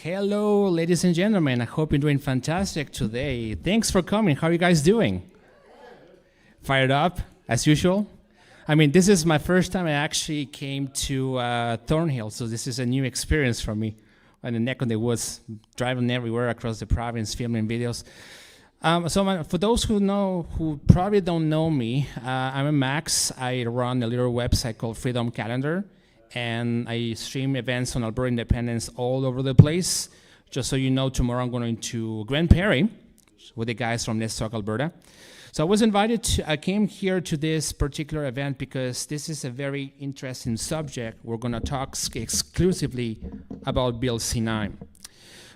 Hello, ladies and gentlemen. I hope you're doing fantastic today. Thanks for coming. How are you guys doing? Fired up, as usual? I mean, this is my first time I actually came to Thorhild, so this is a new experience for me. In the neck of the woods, driving everywhere across the province, filming videos. For those who probably don't know me, I'm a Max. I run a little website called Freedom Calendar, and I stream events on Alberta Independence all over the place. Just so you know, tomorrow I'm going to Grand Prairie with the guys from Let's Talk Alberta. So I came here to this particular event because this is a very interesting subject. We're going to talk exclusively about Bill C-9.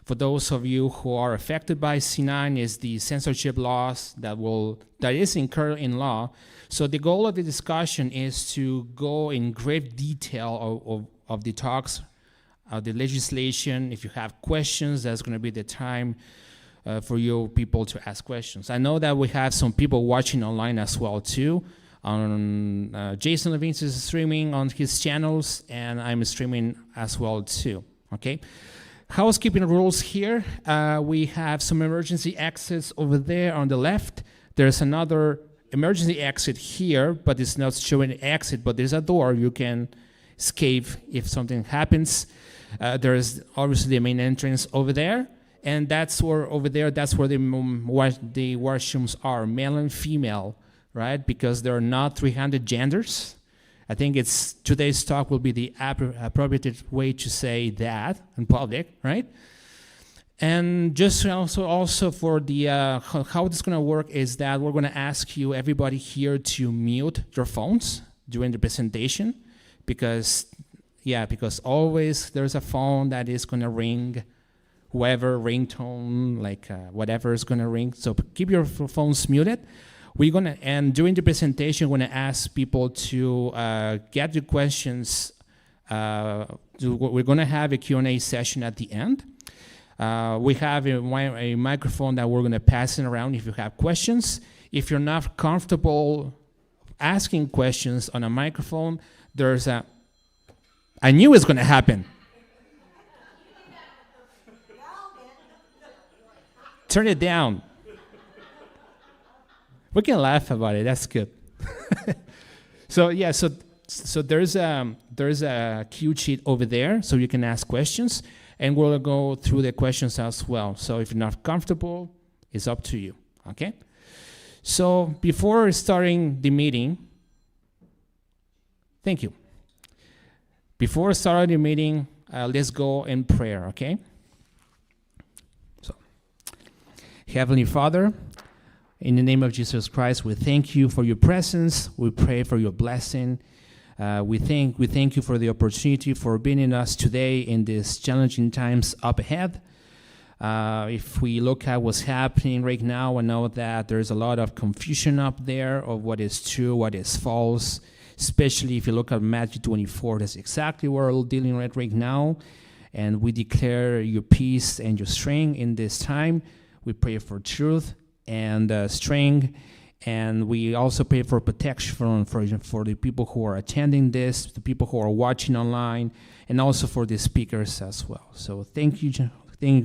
For those of you who are affected by C-9 is the censorship laws that is incurred in law. So the goal of the discussion is to go in great detail of the talks, the legislation. If you have questions, that's going to be the time for you people to ask questions. I know that we have some people watching online as well too. Jason Lavigne is streaming on his channels, and I'm streaming as well too. Okay. Housekeeping rules here. We have some emergency exits over there on the left. There's another emergency exit here, but it's not showing an exit, but there's a door you can escape if something happens. There's obviously the main entrance over there, and that's where the washrooms are, male and female, right? Because there are not 300 genders. I think today's talk will be the appropriate way to say that in public, right? And just also for the how this is going to work is that we're going to ask you, everybody here, to mute your phones during the presentation, because always there's a phone that is going to ring, whoever ringtone, whatever is going to ring. So keep your phones muted. And during the presentation, we're going to ask people to get the questions. We're going to have a Q&A session at the end. We have a microphone that we're going to pass it around if you have questions. If you're not comfortable asking questions on a microphone, I knew it's going to happen. Turn it down. We can laugh about it. That's good. So there's a cue sheet over there, so you can ask questions, and we'll go through the questions as well. So if you're not comfortable, it's up to you. Okay. So before starting the meeting, thank you. Before starting the meeting, let's go in prayer. Okay. So, Heavenly Father, in the name of Jesus Christ, we thank you for your presence. We pray for your blessing. We thank you for the opportunity for being in us today in these challenging times up ahead. If we look at what's happening right now, I know that there's a lot of confusion up there of what is true, what is false, especially if you look at Matthew 24. That's exactly what we're dealing with right now. And we declare your peace and your strength in this time. We pray for truth and strength, and we also pray for protection for the people who are attending this, the people who are watching online, and also for the speakers as well. So thank you,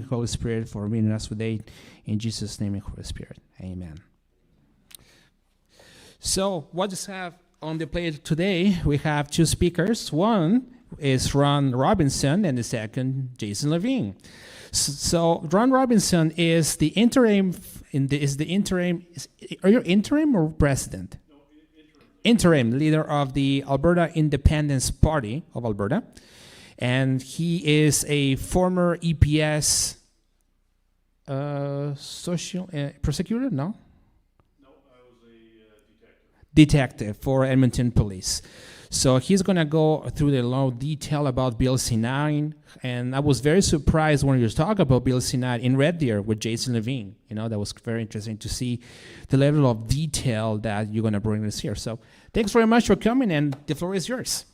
Holy Spirit, for being with us today. In Jesus' name, Holy Spirit, amen. So what does have on the plate today? We have two speakers. One is Ron Robinson, and the second, Jason Lavigne. So Ron Robinson is the interim. Are you interim or president? No, interim leader of the Alberta Independence Party of Alberta, and he is a former EPS social prosecutor. No, I was a detective for Edmonton Police. So he's going to go through the law detail about Bill C-9. And I was very surprised when you talk about Bill C-9 in Red Deer with Jason Lavigne. That was very interesting to see the level of detail that you're going to bring us here. So thanks very much for coming, and the floor is yours.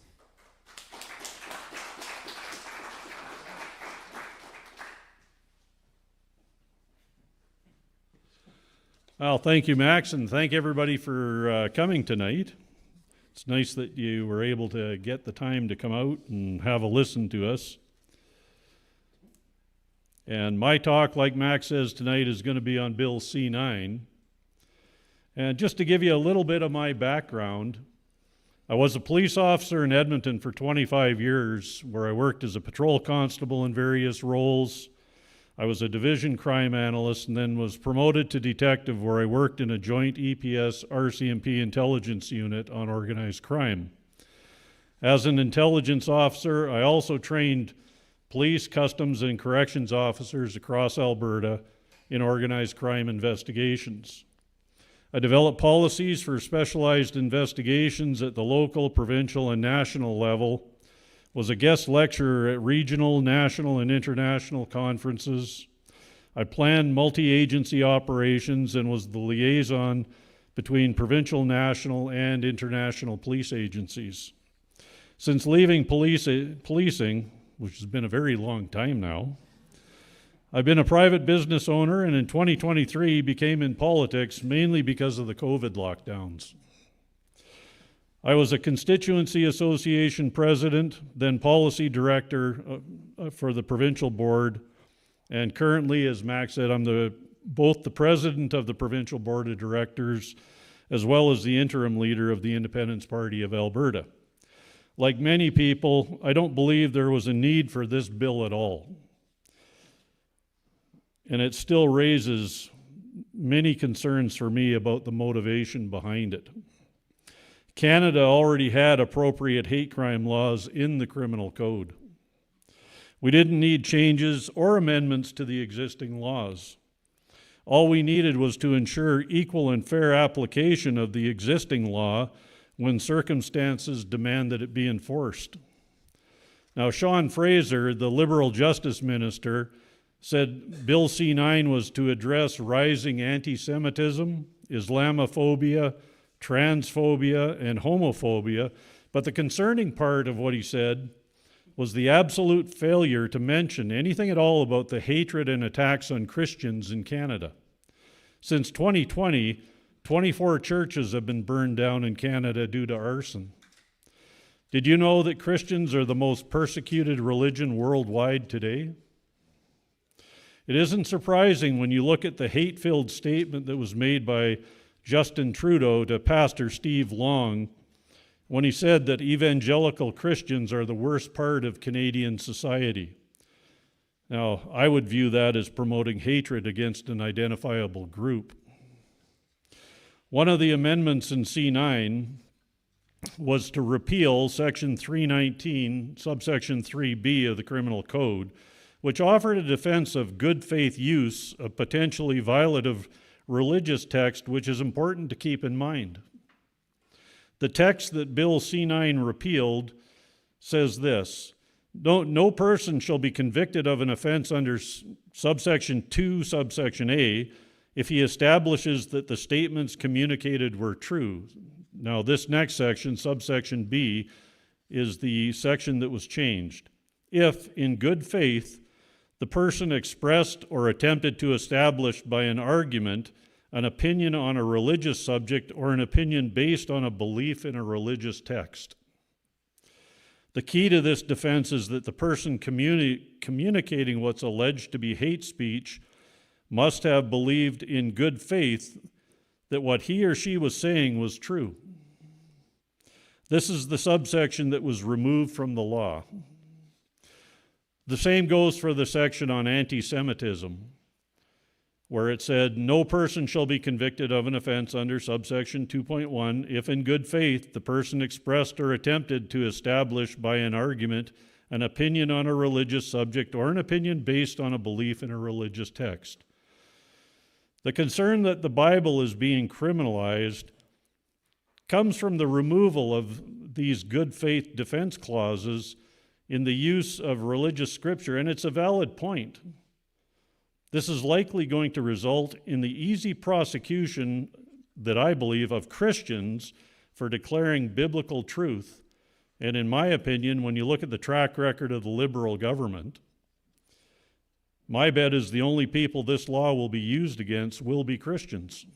Well, thank you, Max, and thank everybody for coming tonight. It's nice that you were able to get the time to come out and have a listen to us. And my talk, like Max says tonight, is going to be on Bill C-9. And just to give you a little bit of my background, I was a police officer in Edmonton for 25 years, where I worked as a patrol constable in various roles. I was a division crime analyst and then was promoted to detective, where I worked in a joint EPS RCMP intelligence unit on organized crime. As an intelligence officer, I also trained police, customs, and corrections officers across Alberta in organized crime investigations. I developed policies for specialized investigations at the local, provincial, and national level, was a guest lecturer at regional, national, and international conferences. I planned multi-agency operations and was the liaison between provincial, national, and international police agencies. Since leaving policing, which has been a very long time now, I've been a private business owner, and in 2023 became in politics mainly because of the COVID lockdowns. I was a constituency association president, then policy director for the provincial board, and currently, as Max said, I'm both the president of the provincial board of directors as well as the interim leader of the Independence Party of Alberta. Like many people, I don't believe there was a need for this bill at all. And it still raises many concerns for me about the motivation behind it. Canada already had appropriate hate crime laws in the criminal code. We didn't need changes or amendments to the existing laws. All we needed was to ensure equal and fair application of the existing law when circumstances demand that it be enforced. Now, Sean Fraser, the Liberal Justice Minister, said Bill C-9 was to address rising anti-Semitism, Islamophobia, transphobia, and homophobia, but the concerning part of what he said was the absolute failure to mention anything at all about the hatred and attacks on Christians in Canada. Since 2020, 24 churches have been burned down in Canada due to arson. Did you know that Christians are the most persecuted religion worldwide today? It isn't surprising when you look at the hate-filled statement that was made by Justin Trudeau to Pastor Steve Long when he said that evangelical Christians are the worst part of Canadian society. Now, I would view that as promoting hatred against an identifiable group. One of the amendments in C-9 was to repeal Section 319, subsection 3B of the Criminal Code, which offered a defense of good faith use of potentially violative religious text, which is important to keep in mind. The text that Bill C-9 repealed says this: no person shall be convicted of an offense under subsection 2, subsection A, if he establishes that the statements communicated were true. Now, this next section, subsection B, is the section that was changed. If, in good faith, the person expressed or attempted to establish by an argument an opinion on a religious subject or an opinion based on a belief in a religious text. The key to this defense is that the person communicating what's alleged to be hate speech must have believed in good faith that what he or she was saying was true. This is the subsection that was removed from the law. The same goes for the section on anti-Semitism, where it said, no person shall be convicted of an offense under subsection 2.1 if in good faith the person expressed or attempted to establish by an argument an opinion on a religious subject or an opinion based on a belief in a religious text. The concern that the Bible is being criminalized comes from the removal of these good faith defense clauses in the use of religious scripture, and it's a valid point. This is likely going to result in the easy prosecution that I believe of Christians for declaring biblical truth. And in my opinion, when you look at the track record of the Liberal government, my bet is the only people this law will be used against will be Christians.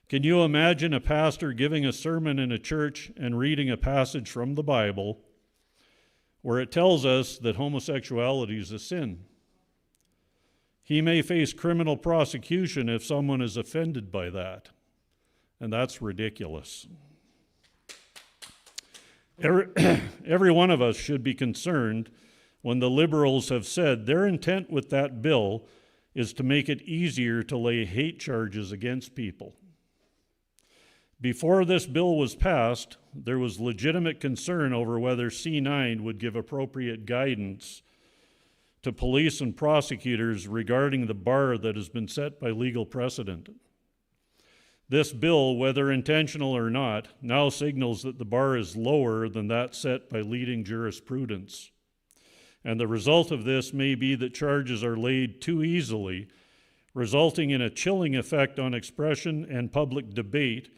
Can you imagine a pastor giving a sermon in a church and reading a passage from the Bible where it tells us that homosexuality is a sin? he may face criminal prosecution if someone is offended by that. And that's ridiculous. Every one of us should be concerned when the Liberals have said their intent with that bill is to make it easier to lay hate charges against people. Before this bill was passed, there was legitimate concern over whether C9 would give appropriate guidance to police and prosecutors regarding the bar that has been set by legal precedent. This bill, whether intentional or not, now signals that the bar is lower than that set by leading jurisprudence. And the result of this may be that charges are laid too easily, resulting in a chilling effect on expression and public debate,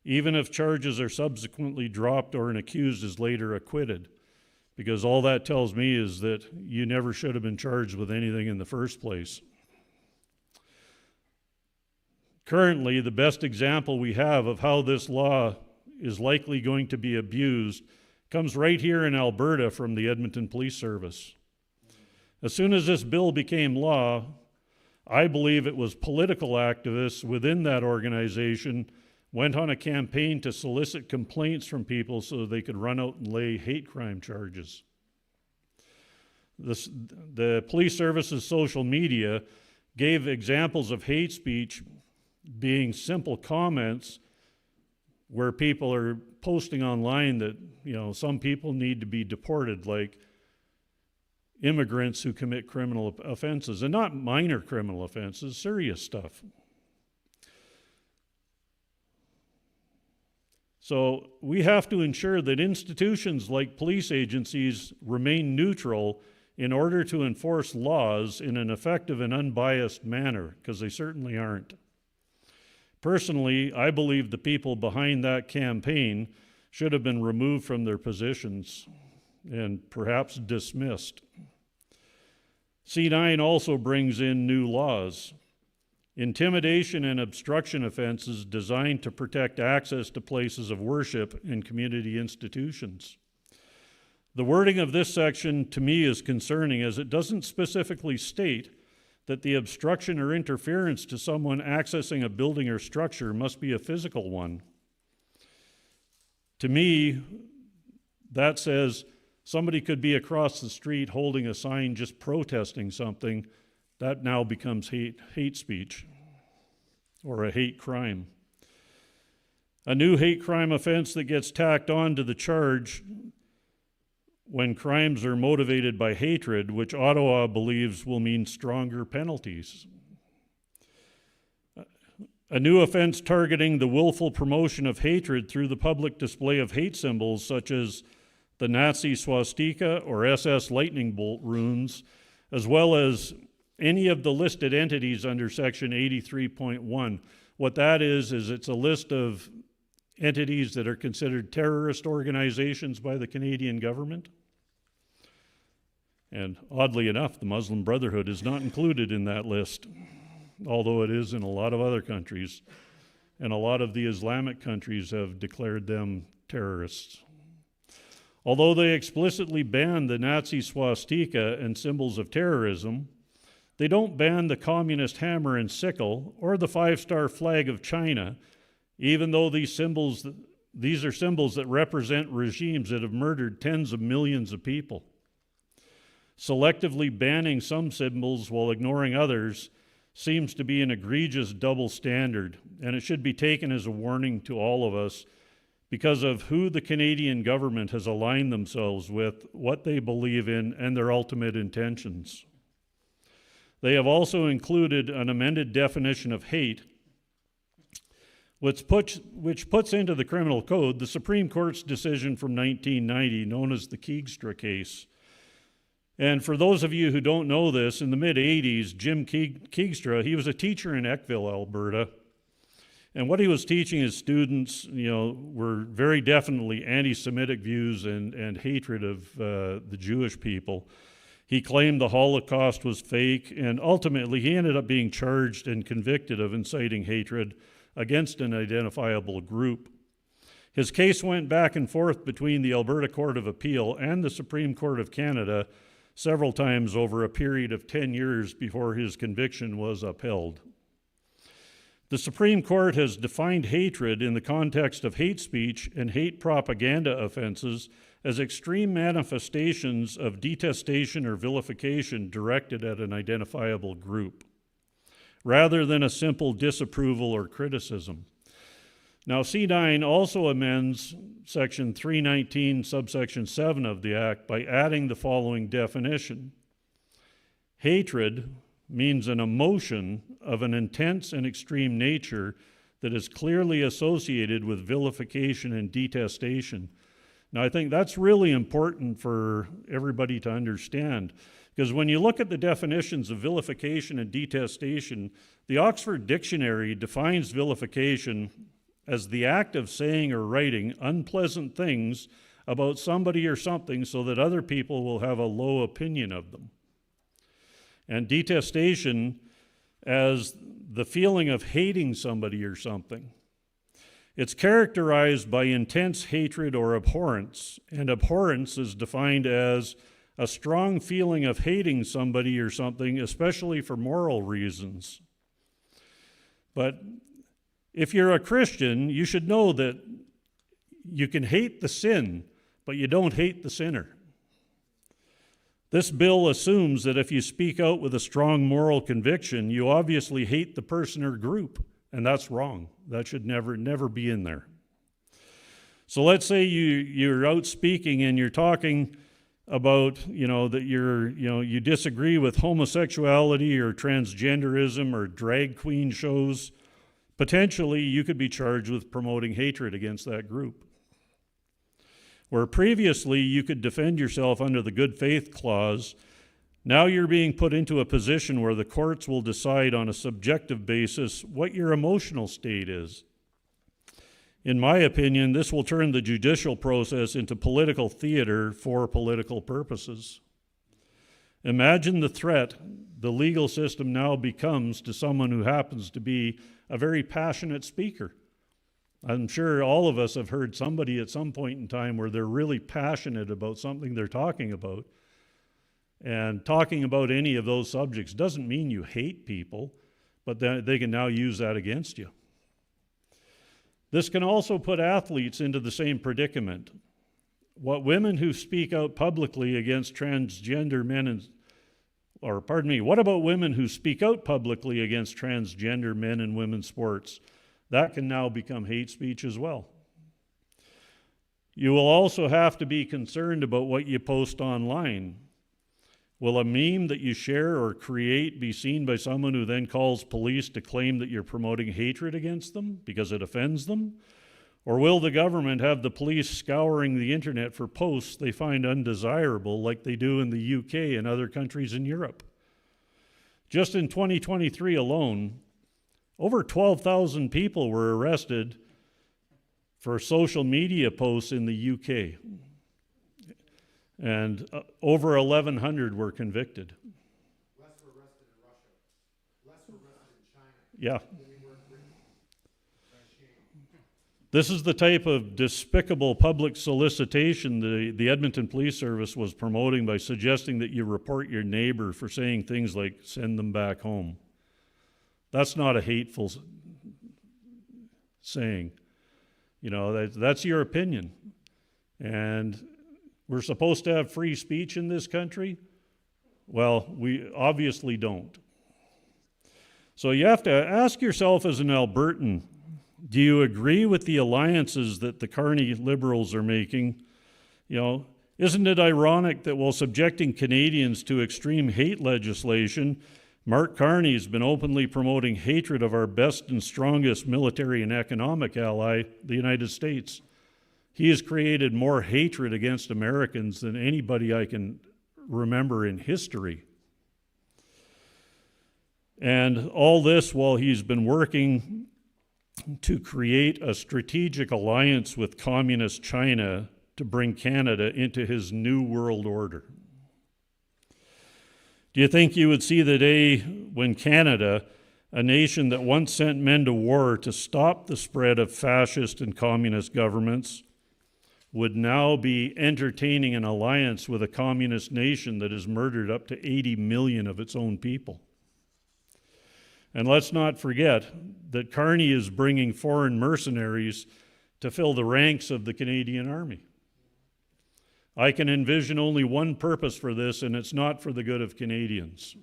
even if charges are subsequently dropped or an accused is later acquitted. Because all that tells me is that you never should have been charged with anything in the first place. Currently, the best example we have of how this law is likely going to be abused comes right here in Alberta from the Edmonton Police Service. As soon as this bill became law, I believe it was political activists within that organization went on a campaign to solicit complaints from people so they could run out and lay hate crime charges. The police service's social media gave examples of hate speech being simple comments where people are posting online that, some people need to be deported, like immigrants who commit criminal offenses, and not minor criminal offenses, serious stuff. So we have to ensure that institutions like police agencies remain neutral in order to enforce laws in an effective and unbiased manner, because they certainly aren't. Personally, I believe the people behind that campaign should have been removed from their positions and perhaps dismissed. C9 also brings in new laws. Intimidation and obstruction offenses designed to protect access to places of worship and community institutions. The wording of this section to me is concerning, as it doesn't specifically state that the obstruction or interference to someone accessing a building or structure must be a physical one. To me, that says somebody could be across the street holding a sign just protesting something. That now becomes hate speech or a hate crime. A new hate crime offense that gets tacked on to the charge when crimes are motivated by hatred, which Ottawa believes will mean stronger penalties. A new offense targeting the willful promotion of hatred through the public display of hate symbols such as the Nazi swastika or SS lightning bolt runes, as well as any of the listed entities under Section 83.1. What that is it's a list of entities that are considered terrorist organizations by the Canadian government. And oddly enough, the Muslim Brotherhood is not included in that list, although it is in a lot of other countries. And a lot of the Islamic countries have declared them terrorists. Although they explicitly ban the Nazi swastika and symbols of terrorism, they don't ban the communist hammer and sickle or the five-star flag of China, even though these are symbols that represent regimes that have murdered tens of millions of people. Selectively banning some symbols while ignoring others seems to be an egregious double standard, and it should be taken as a warning to all of us because of who the Canadian government has aligned themselves with, what they believe in, and their ultimate intentions. They have also included an amended definition of hate, which puts into the criminal code the Supreme Court's decision from 1990, known as the Keegstra case. And for those of you who don't know this, in the mid-'80s, Jim Keegstra, he was a teacher in Eckville, Alberta. And what he was teaching his students, were very definitely anti-Semitic views and hatred of the Jewish people. He claimed the Holocaust was fake, and ultimately he ended up being charged and convicted of inciting hatred against an identifiable group. His case went back and forth between the Alberta Court of Appeal and the Supreme Court of Canada, several times over a period of 10 years before his conviction was upheld. The Supreme Court has defined hatred in the context of hate speech and hate propaganda offenses as extreme manifestations of detestation or vilification directed at an identifiable group, rather than a simple disapproval or criticism. Now, C9 also amends Section 319, subsection 7 of the Act by adding the following definition. Hatred means an emotion of an intense and extreme nature that is clearly associated with vilification and detestation. Now, I think that's really important for everybody to understand, because when you look at the definitions of vilification and detestation, the Oxford Dictionary defines vilification as the act of saying or writing unpleasant things about somebody or something so that other people will have a low opinion of them. And detestation as the feeling of hating somebody or something. It's characterized by intense hatred or abhorrence, and abhorrence is defined as a strong feeling of hating somebody or something, especially for moral reasons. But if you're a Christian, you should know that you can hate the sin, but you don't hate the sinner. This bill assumes that if you speak out with a strong moral conviction, you obviously hate the person or group, and that's wrong. That should never be in there. So let's say you're out speaking and you're talking about, that you disagree with homosexuality or transgenderism or drag queen shows. Potentially, you could be charged with promoting hatred against that group. Where previously you could defend yourself under the good faith clause, now you're being put into a position where the courts will decide on a subjective basis what your emotional state is. In my opinion, this will turn the judicial process into political theater for political purposes. Imagine the threat the legal system now becomes to someone who happens to be a very passionate speaker. I'm sure all of us have heard somebody at some point in time where they're really passionate about something they're talking about. And talking about any of those subjects doesn't mean you hate people, but they can now use that against you. This can also put athletes into the same predicament. What women who speak out publicly against transgender men what about women who speak out publicly against transgender men and women's sports? That can now become hate speech as well. You will also have to be concerned about what you post online. Will a meme that you share or create be seen by someone who then calls police to claim that you're promoting hatred against them because it offends them? Or will the government have the police scouring the internet for posts they find undesirable like they do in the UK and other countries in Europe? Just in 2023 alone, over 12,000 people were arrested for social media posts in the UK, and over 1,100 were convicted. Less were arrested in Russia. Less were arrested in China. Yeah. Shame. This is the type of despicable public solicitation the Edmonton Police Service was promoting by suggesting that you report your neighbor for saying things like, send them back home. That's not a hateful saying. That's your opinion. And we're supposed to have free speech in this country? Well, we obviously don't. So you have to ask yourself as an Albertan, do you agree with the alliances that the Carney Liberals are making? Isn't it ironic that while subjecting Canadians to extreme hate legislation, Mark Carney's been openly promoting hatred of our best and strongest military and economic ally, the United States. He has created more hatred against Americans than anybody I can remember in history. And all this while he's been working to create a strategic alliance with communist China to bring Canada into his new world order. Do you think you would see the day when Canada, a nation that once sent men to war to stop the spread of fascist and communist governments, would now be entertaining an alliance with a communist nation that has murdered up to 80 million of its own people. And let's not forget that Carney is bringing foreign mercenaries to fill the ranks of the Canadian Army. I can envision only one purpose for this, and it's not for the good of Canadians.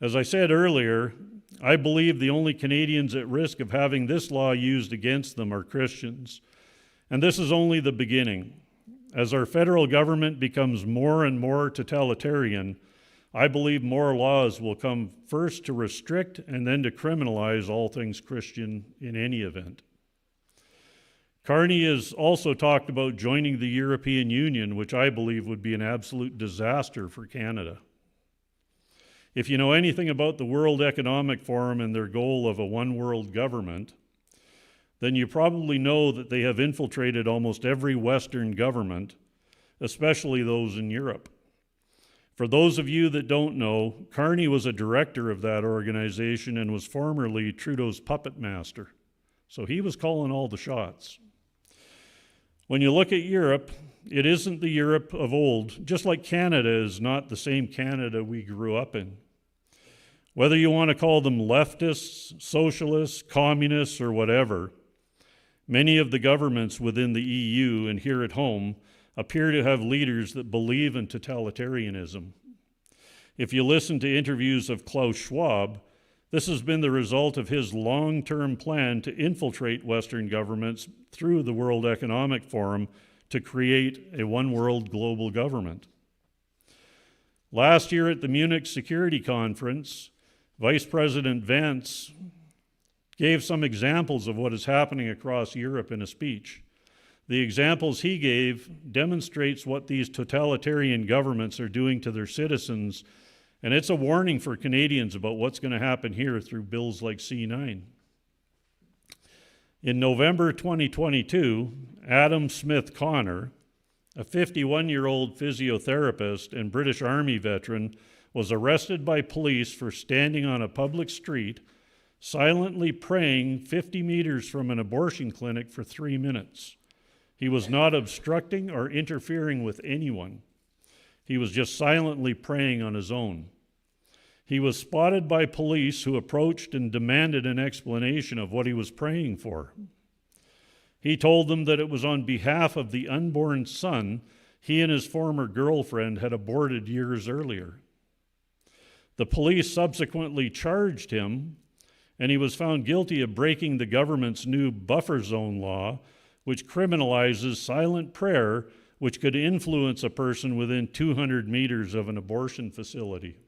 As I said earlier, I believe the only Canadians at risk of having this law used against them are Christians. And this is only the beginning. As our federal government becomes more and more totalitarian, I believe more laws will come first to restrict and then to criminalize all things Christian in any event. Carney has also talked about joining the European Union, which I believe would be an absolute disaster for Canada. If you know anything about the World Economic Forum and their goal of a one-world government, then you probably know that they have infiltrated almost every Western government, especially those in Europe. For those of you that don't know, Carney was a director of that organization and was formerly Trudeau's puppet master. So he was calling all the shots. When you look at Europe, it isn't the Europe of old, just like Canada is not the same Canada we grew up in. Whether you want to call them leftists, socialists, communists, or whatever, many of the governments within the EU and here at home appear to have leaders that believe in totalitarianism. If you listen to interviews of Klaus Schwab, this has been the result of his long-term plan to infiltrate Western governments through the World Economic Forum to create a one-world global government. Last year at the Munich Security Conference, Vice President Vance gave some examples of what is happening across Europe in a speech. The examples he gave demonstrates what these totalitarian governments are doing to their citizens, and it's a warning for Canadians about what's going to happen here through bills like C9. In November 2022, Adam Smith Connor, a 51-year-old physiotherapist and British Army veteran, was arrested by police for standing on a public street, silently praying 50 meters from an abortion clinic for 3 minutes. He was not obstructing or interfering with anyone. He was just silently praying on his own. He was spotted by police who approached and demanded an explanation of what he was praying for. He told them that it was on behalf of the unborn son he and his former girlfriend had aborted years earlier. The police subsequently charged him, and he was found guilty of breaking the government's new buffer zone law, which criminalizes silent prayer, which could influence a person within 200 meters of an abortion facility.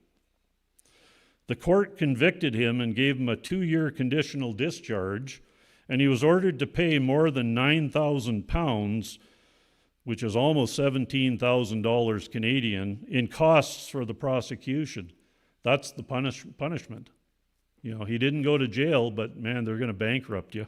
The court convicted him and gave him a 2-year conditional discharge, and he was ordered to pay more than £9,000, which is almost $17,000 Canadian, in costs for the prosecution. That's the punishment. You know, he didn't go to jail, but man, they're going to bankrupt you.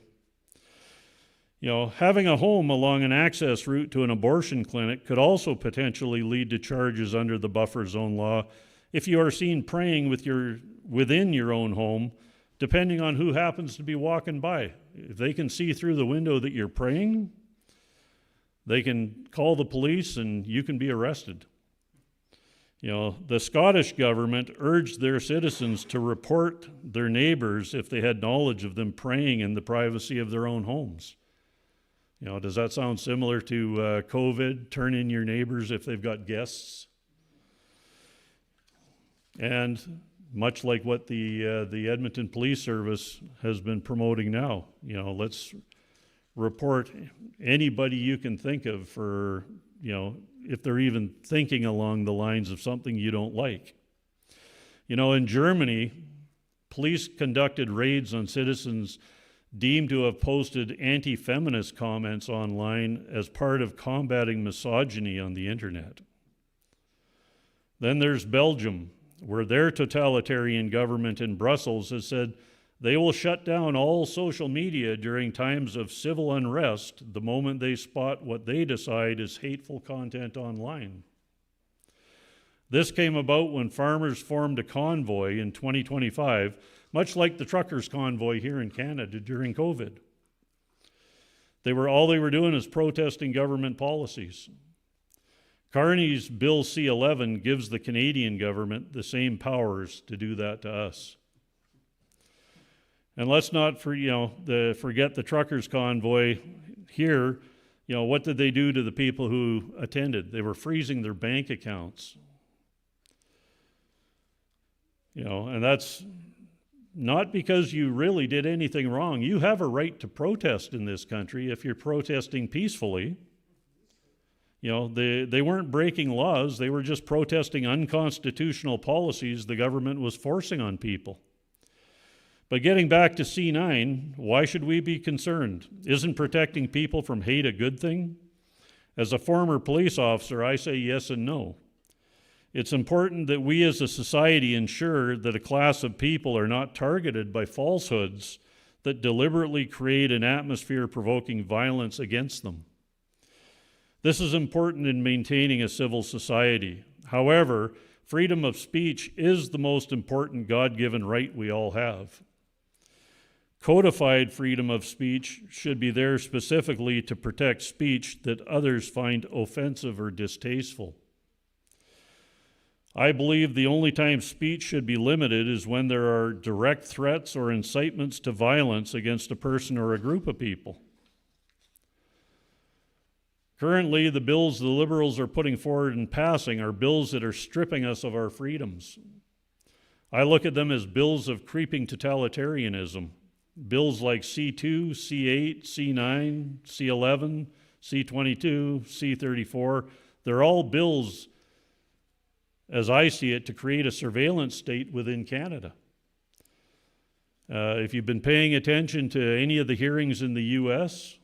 You know, having a home along an access route to an abortion clinic could also potentially lead to charges under the buffer zone law if you are seen praying within your own home, depending on who happens to be walking by. If they can see through the window that you're praying, they can call the police and you can be arrested. You know, the Scottish government urged their citizens to report their neighbors if they had knowledge of them praying in the privacy of their own homes. You know, does that sound similar to COVID? Turn in your neighbors if they've got guests. And much like what the Edmonton Police Service has been promoting now, you know, let's report anybody you can think of for, you know, if they're even thinking along the lines of something you don't like. You know, in Germany, police conducted raids on citizens deemed to have posted anti-feminist comments online as part of combating misogyny on the internet. Then there's Belgium, where their totalitarian government in Brussels has said they will shut down all social media during times of civil unrest the moment they spot what they decide is hateful content online. This came about when farmers formed a convoy in 2025, much like the truckers' convoy here in Canada during COVID. All they were doing is protesting government policies. Carney's Bill C-11 gives the Canadian government the same powers to do that to us. And let's not forget the truckers' convoy here. What did they do to the people who attended? They were freezing their bank accounts. And that's not because you really did anything wrong. You have a right to protest in this country if you're protesting peacefully. They weren't breaking laws. They were just protesting unconstitutional policies the government was forcing on people. But getting back to C9, why should we be concerned? Isn't protecting people from hate a good thing? As a former police officer, I say yes and no. It's important that we as a society ensure that a class of people are not targeted by falsehoods that deliberately create an atmosphere provoking violence against them. This is important in maintaining a civil society. However, freedom of speech is the most important God-given right we all have. Codified freedom of speech should be there specifically to protect speech that others find offensive or distasteful. I believe the only time speech should be limited is when there are direct threats or incitements to violence against a person or a group of people. Currently, the bills the Liberals are putting forward and passing are bills that are stripping us of our freedoms. I look at them as bills of creeping totalitarianism. Bills like C2, C8, C9, C11, C22, C34, they're all bills, as I see it, to create a surveillance state within Canada. If you've been paying attention to any of the hearings in the US,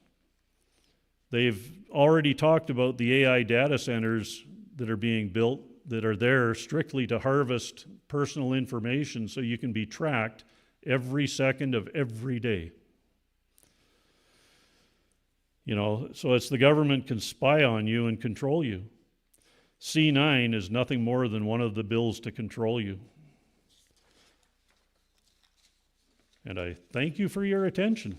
they've already talked about the AI data centers that are being built that are there strictly to harvest personal information so you can be tracked every second of every day. So it's the government can spy on you and control you. C9 is nothing more than one of the bills to control you. And I thank you for your attention.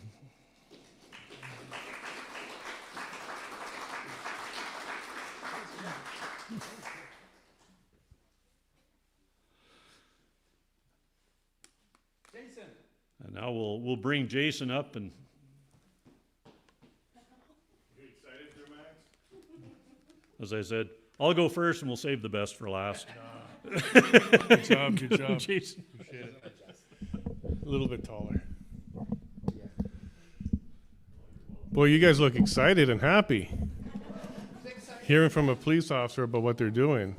And now we'll bring Jason up and. You excited there, Max? As I said, I'll go first and we'll save the best for last. Good job, good job. Jason. Appreciate it. A little bit taller. Boy, you guys look excited and happy. Hearing from a police officer about what they're doing.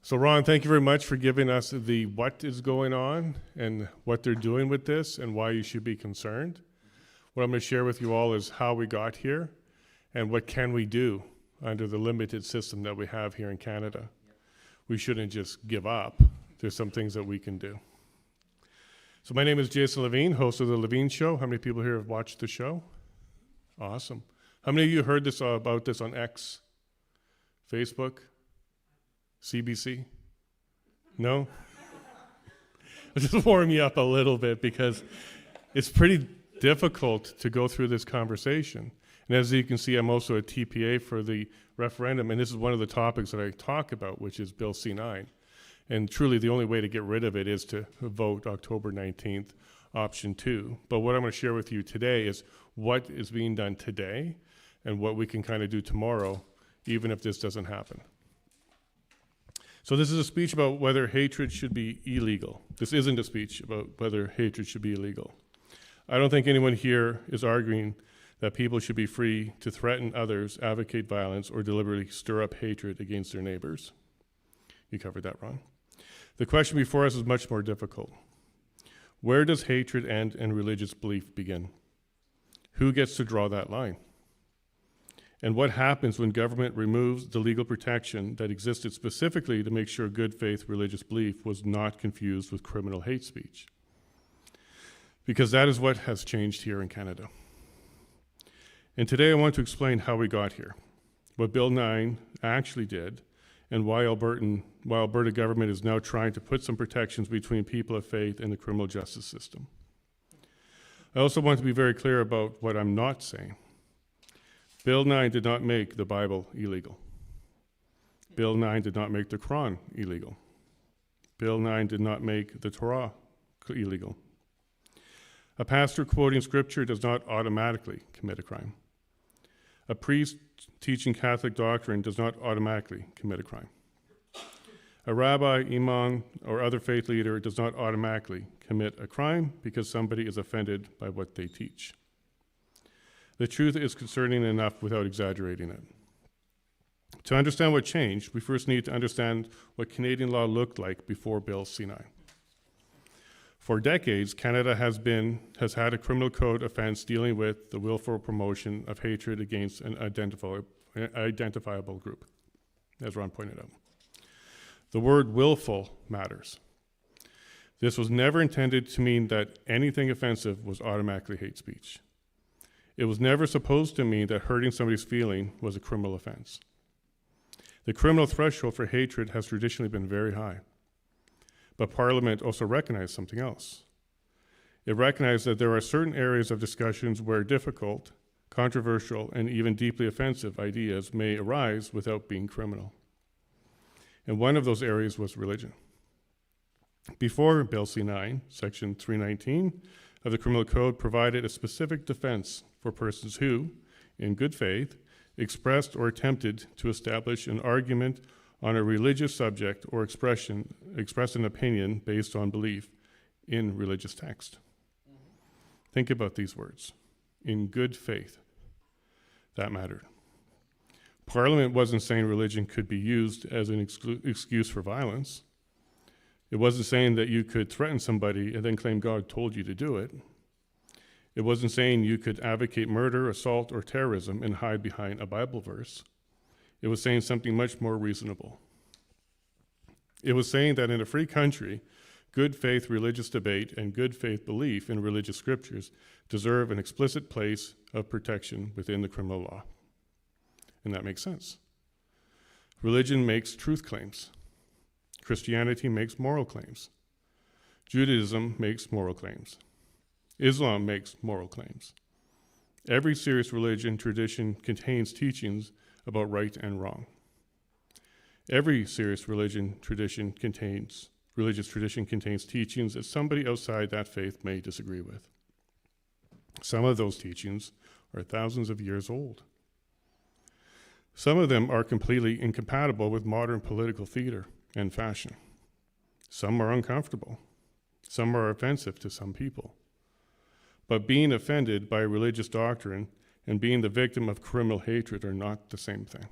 So Ron, thank you very much for giving us the what is going on and what they're doing with this and why you should be concerned. What I'm going to share with you all is how we got here and what can we do under the limited system that we have here in Canada. We shouldn't just give up. There's some things that we can do. So my name is Jason Lavigne, host of the Lavigne Show. How many people here have watched the show? Awesome. How many of you heard this about this on X, Facebook, CBC? No? I'll just warm you up a little bit because it's pretty difficult to go through this conversation. And as you can see, I'm also a TPA for the referendum, and this is one of the topics that I talk about, which is Bill C9. And truly, the only way to get rid of it is to vote October 19th, option 2. But what I'm going to share with you today is what is being done today and what we can kind of do tomorrow, even if this doesn't happen. So this is a speech about whether hatred should be illegal. This isn't a speech about whether hatred should be illegal. I don't think anyone here is arguing that people should be free to threaten others, advocate violence, or deliberately stir up hatred against their neighbors. You covered that, Ron. The question before us is much more difficult. Where does hatred end and religious belief begin? Who gets to draw that line? And what happens when government removes the legal protection that existed specifically to make sure good faith religious belief was not confused with criminal hate speech? Because that is what has changed here in Canada. And today I want to explain how we got here, what Bill 9 actually did, and why Alberta government is now trying to put some protections between people of faith and the criminal justice system. I also want to be very clear about what I'm not saying. Bill 9 did not make the Bible illegal. Bill 9 did not make the Quran illegal. Bill 9 did not make the Torah illegal. A pastor quoting scripture does not automatically commit a crime. A priest teaching Catholic doctrine does not automatically commit a crime. A rabbi, imam, or other faith leader does not automatically commit a crime because somebody is offended by what they teach. The truth is concerning enough without exaggerating it. To understand what changed, we first need to understand what Canadian law looked like before Bill C-9. For decades, Canada has had a criminal code offense dealing with the willful promotion of hatred against an identifiable group, as Ron pointed out. The word willful matters. This was never intended to mean that anything offensive was automatically hate speech. It was never supposed to mean that hurting somebody's feeling was a criminal offense. The criminal threshold for hatred has traditionally been very high. But Parliament also recognized something else. It recognized that there are certain areas of discussions where difficult, controversial, and even deeply offensive ideas may arise without being criminal. And one of those areas was religion. Before Bill C-9, Section 319 of the Criminal Code provided a specific defense for persons who, in good faith, expressed or attempted to establish an argument on a religious subject or express an opinion based on belief in religious text. Think about these words. In good faith. That mattered. Parliament wasn't saying religion could be used as an excuse for violence. It wasn't saying that you could threaten somebody and then claim God told you to do it. It wasn't saying you could advocate murder, assault, or terrorism and hide behind a Bible verse. It was saying something much more reasonable. It was saying that in a free country, good faith religious debate and good faith belief in religious scriptures deserve an explicit place of protection within the criminal law. And that makes sense. Religion makes truth claims. Christianity makes moral claims. Judaism makes moral claims. Islam makes moral claims. Every serious religion tradition contains teachings about right and wrong. Every serious religious tradition contains teachings that somebody outside that faith may disagree with. Some of those teachings are thousands of years old. Some of them are completely incompatible with modern political theater and fashion. Some are uncomfortable. Some are offensive to some people. But being offended by religious doctrine and being the victim of criminal hatred are not the same thing.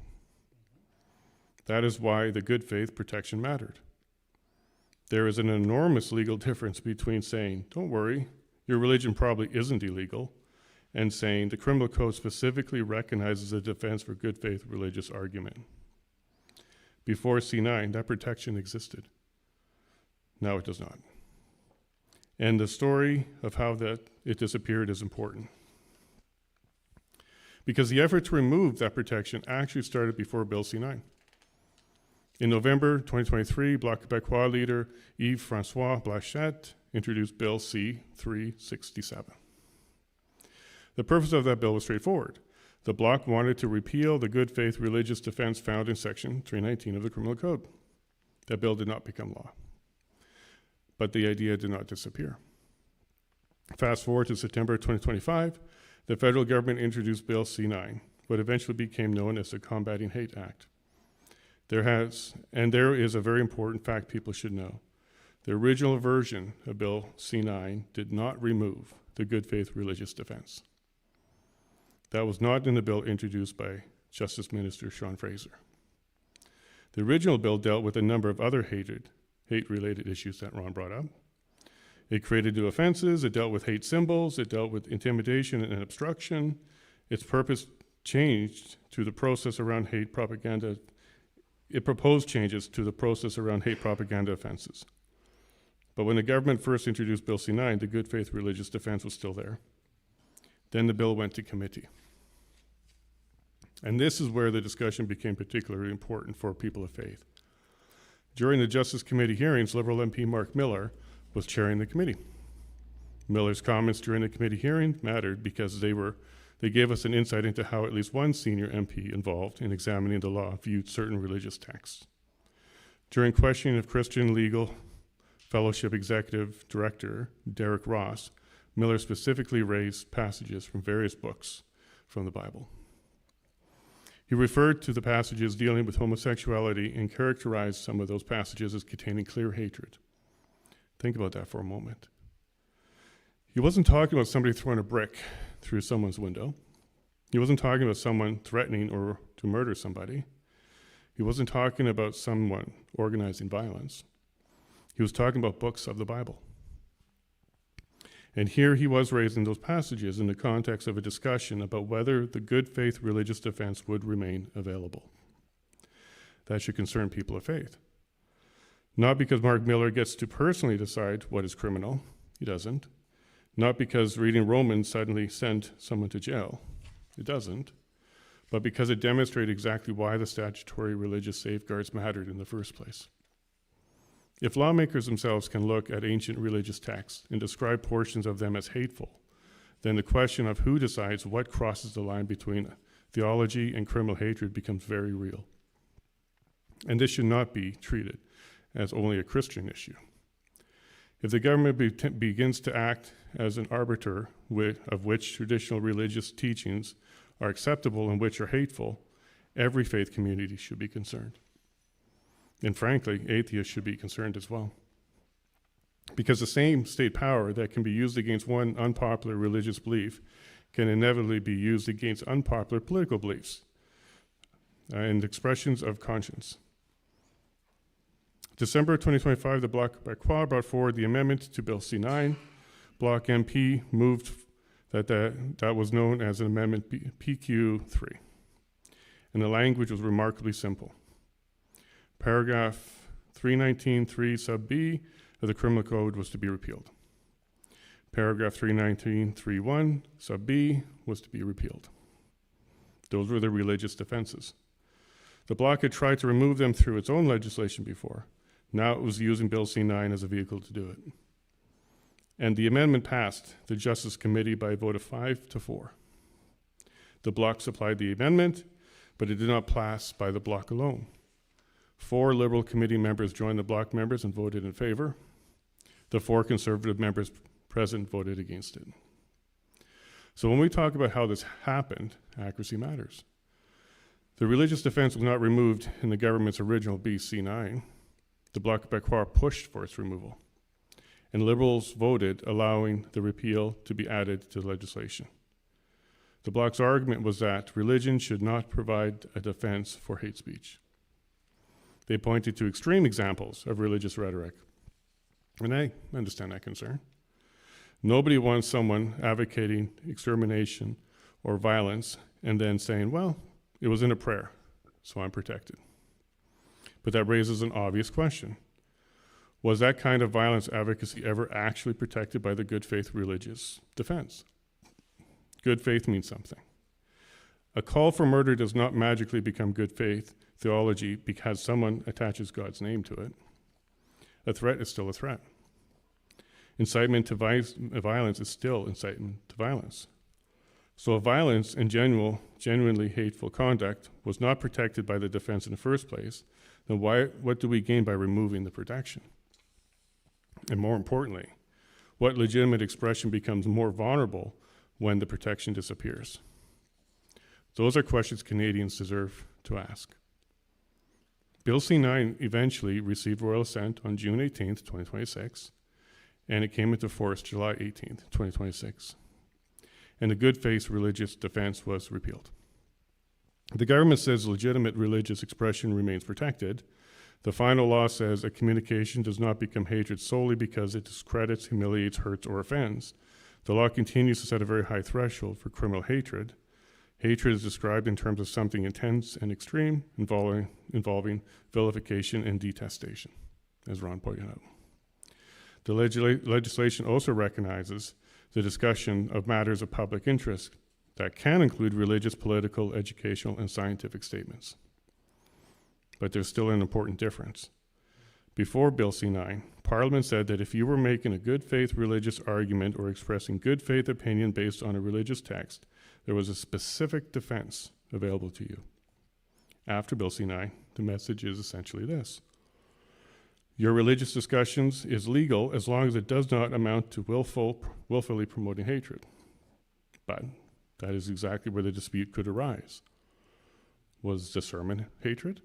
That is why the good faith protection mattered. There is an enormous legal difference between saying, don't worry, your religion probably isn't illegal, and saying the criminal code specifically recognizes a defense for good faith religious argument. Before C-9, that protection existed. Now it does not. And the story of how it disappeared is important. Because the effort to remove that protection actually started before Bill C-9. In November 2023, Bloc Québécois leader Yves-François Blanchet introduced Bill C-367. The purpose of that bill was straightforward. The Bloc wanted to repeal the good faith religious defense found in Section 319 of the Criminal Code. That bill did not become law. But the idea did not disappear. Fast forward to September 2025, the federal government introduced Bill C-9, what eventually became known as the Combating Hate Act. There is a very important fact people should know. The original version of Bill C-9 did not remove the good faith religious defense. That was not in the bill introduced by Justice Minister Sean Fraser. The original bill dealt with a number of other hate-related issues that Ron brought up. It created new offenses, it dealt with hate symbols, it dealt with intimidation and obstruction. Its purpose changed to the process around hate propaganda. It proposed changes to the process around hate propaganda offenses. But when the government first introduced Bill C-9, the good faith religious defense was still there. Then the bill went to committee. And this is where the discussion became particularly important for people of faith. During the Justice Committee hearings, Liberal MP Mark Miller was chairing the committee. Miller's comments during the committee hearing mattered because they gave us an insight into how at least one senior MP involved in examining the law viewed certain religious texts. During questioning of Christian Legal Fellowship Executive Director Derek Ross, Miller specifically raised passages from various books from the Bible. He referred to the passages dealing with homosexuality and characterized some of those passages as containing clear hatred. Think about that for a moment. He wasn't talking about somebody throwing a brick through someone's window. He wasn't talking about someone threatening or to murder somebody. He wasn't talking about someone organizing violence. He was talking about books of the Bible. And here he was raising those passages in the context of a discussion about whether the good faith religious defense would remain available. That should concern people of faith. Not because Mark Miller gets to personally decide what is criminal. He doesn't. Not because reading Romans suddenly sent someone to jail. It doesn't. But because it demonstrated exactly why the statutory religious safeguards mattered in the first place. If lawmakers themselves can look at ancient religious texts and describe portions of them as hateful, then the question of who decides what crosses the line between theology and criminal hatred becomes very real. And this should not be treated as only a Christian issue. If the government begins to act as an arbiter of which traditional religious teachings are acceptable and which are hateful, every faith community should be concerned. And frankly, atheists should be concerned as well. Because the same state power that can be used against one unpopular religious belief can inevitably be used against unpopular political beliefs and expressions of conscience. December 2025, the Bloc Québécois brought forward the amendment to Bill C9. Bloc MP moved that was known as an Amendment PQ3. And the language was remarkably simple. Paragraph 319.3 sub B of the Criminal Code was to be repealed. Paragraph 319.3.1 sub B was to be repealed. Those were the religious defenses. The Bloc had tried to remove them through its own legislation before. Now it was using Bill C9 as a vehicle to do it. And the amendment passed the Justice Committee by a vote of 5-4. The Bloc supplied the amendment, but it did not pass by the Bloc alone. 4 Liberal committee members joined the Bloc members and voted in favor. The 4 Conservative members present voted against it. So when we talk about how this happened, accuracy matters. The religious defense was not removed in the government's original BC9. The Bloc Québécois pushed for its removal. And Liberals voted allowing the repeal to be added to the legislation. The Bloc's argument was that religion should not provide a defense for hate speech. They pointed to extreme examples of religious rhetoric. And I understand that concern. Nobody wants someone advocating extermination or violence and then saying, well, it was in a prayer, so I'm protected. But that raises an obvious question. Was that kind of violence advocacy ever actually protected by the good faith religious defense? Good faith means something. A call for murder does not magically become good faith theology because someone attaches God's name to it. A threat is still a threat. Incitement to violence is still incitement to violence. So if violence and genuinely hateful conduct was not protected by the defense in the first place, then what do we gain by removing the protection? And more importantly, what legitimate expression becomes more vulnerable when the protection disappears? Those are questions Canadians deserve to ask. Bill C9 eventually received royal assent on June 18th, 2026, and it came into force July 18th, 2026. And the good faith religious defense was repealed. The government says legitimate religious expression remains protected. The final law says a communication does not become hatred solely because it discredits, humiliates, hurts, or offends. The law continues to set a very high threshold for criminal hatred. Hatred is described in terms of something intense and extreme, involving vilification and detestation, as Ron pointed out. The legislation also recognizes the discussion of matters of public interest that can include religious, political, educational, and scientific statements. But there's still an important difference. Before Bill C-9, Parliament said that if you were making a good faith religious argument or expressing good faith opinion based on a religious text, there was a specific defense available to you. After Bill C-9, the message is essentially this: your religious discussions is legal as long as it does not amount to willfully promoting hatred. But that is exactly where the dispute could arise. Was the sermon hatred?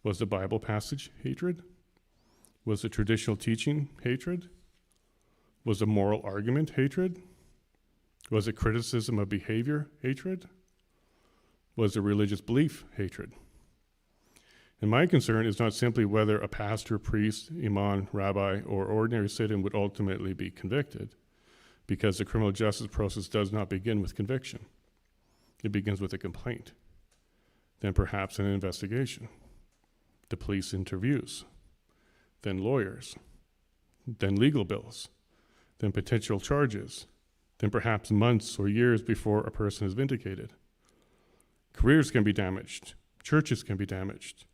Was the Bible passage hatred? Was the traditional teaching hatred? Was the moral argument hatred? Was it criticism of behavior hatred? Was the religious belief hatred? And my concern is not simply whether a pastor, priest, imam, rabbi, or ordinary citizen would ultimately be convicted, because the criminal justice process does not begin with conviction. It begins with a complaint, then perhaps an investigation, the police interviews, then lawyers, then legal bills, then potential charges, then perhaps months or years before a person is vindicated. Careers can be damaged, churches can be damaged,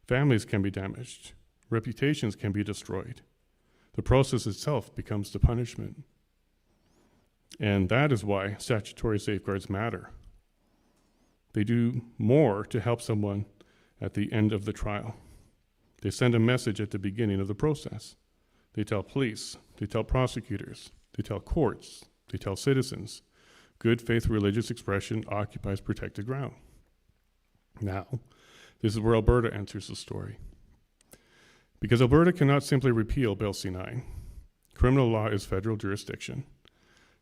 families can be damaged, reputations can be destroyed. The process itself becomes the punishment. And that is why statutory safeguards matter. They do more to help someone at the end of the trial. They send a message at the beginning of the process. They tell police, they tell prosecutors, they tell courts, they tell citizens, good faith religious expression occupies protected ground. Now, this is where Alberta enters the story. Because Alberta cannot simply repeal Bill C-9. Criminal law is federal jurisdiction.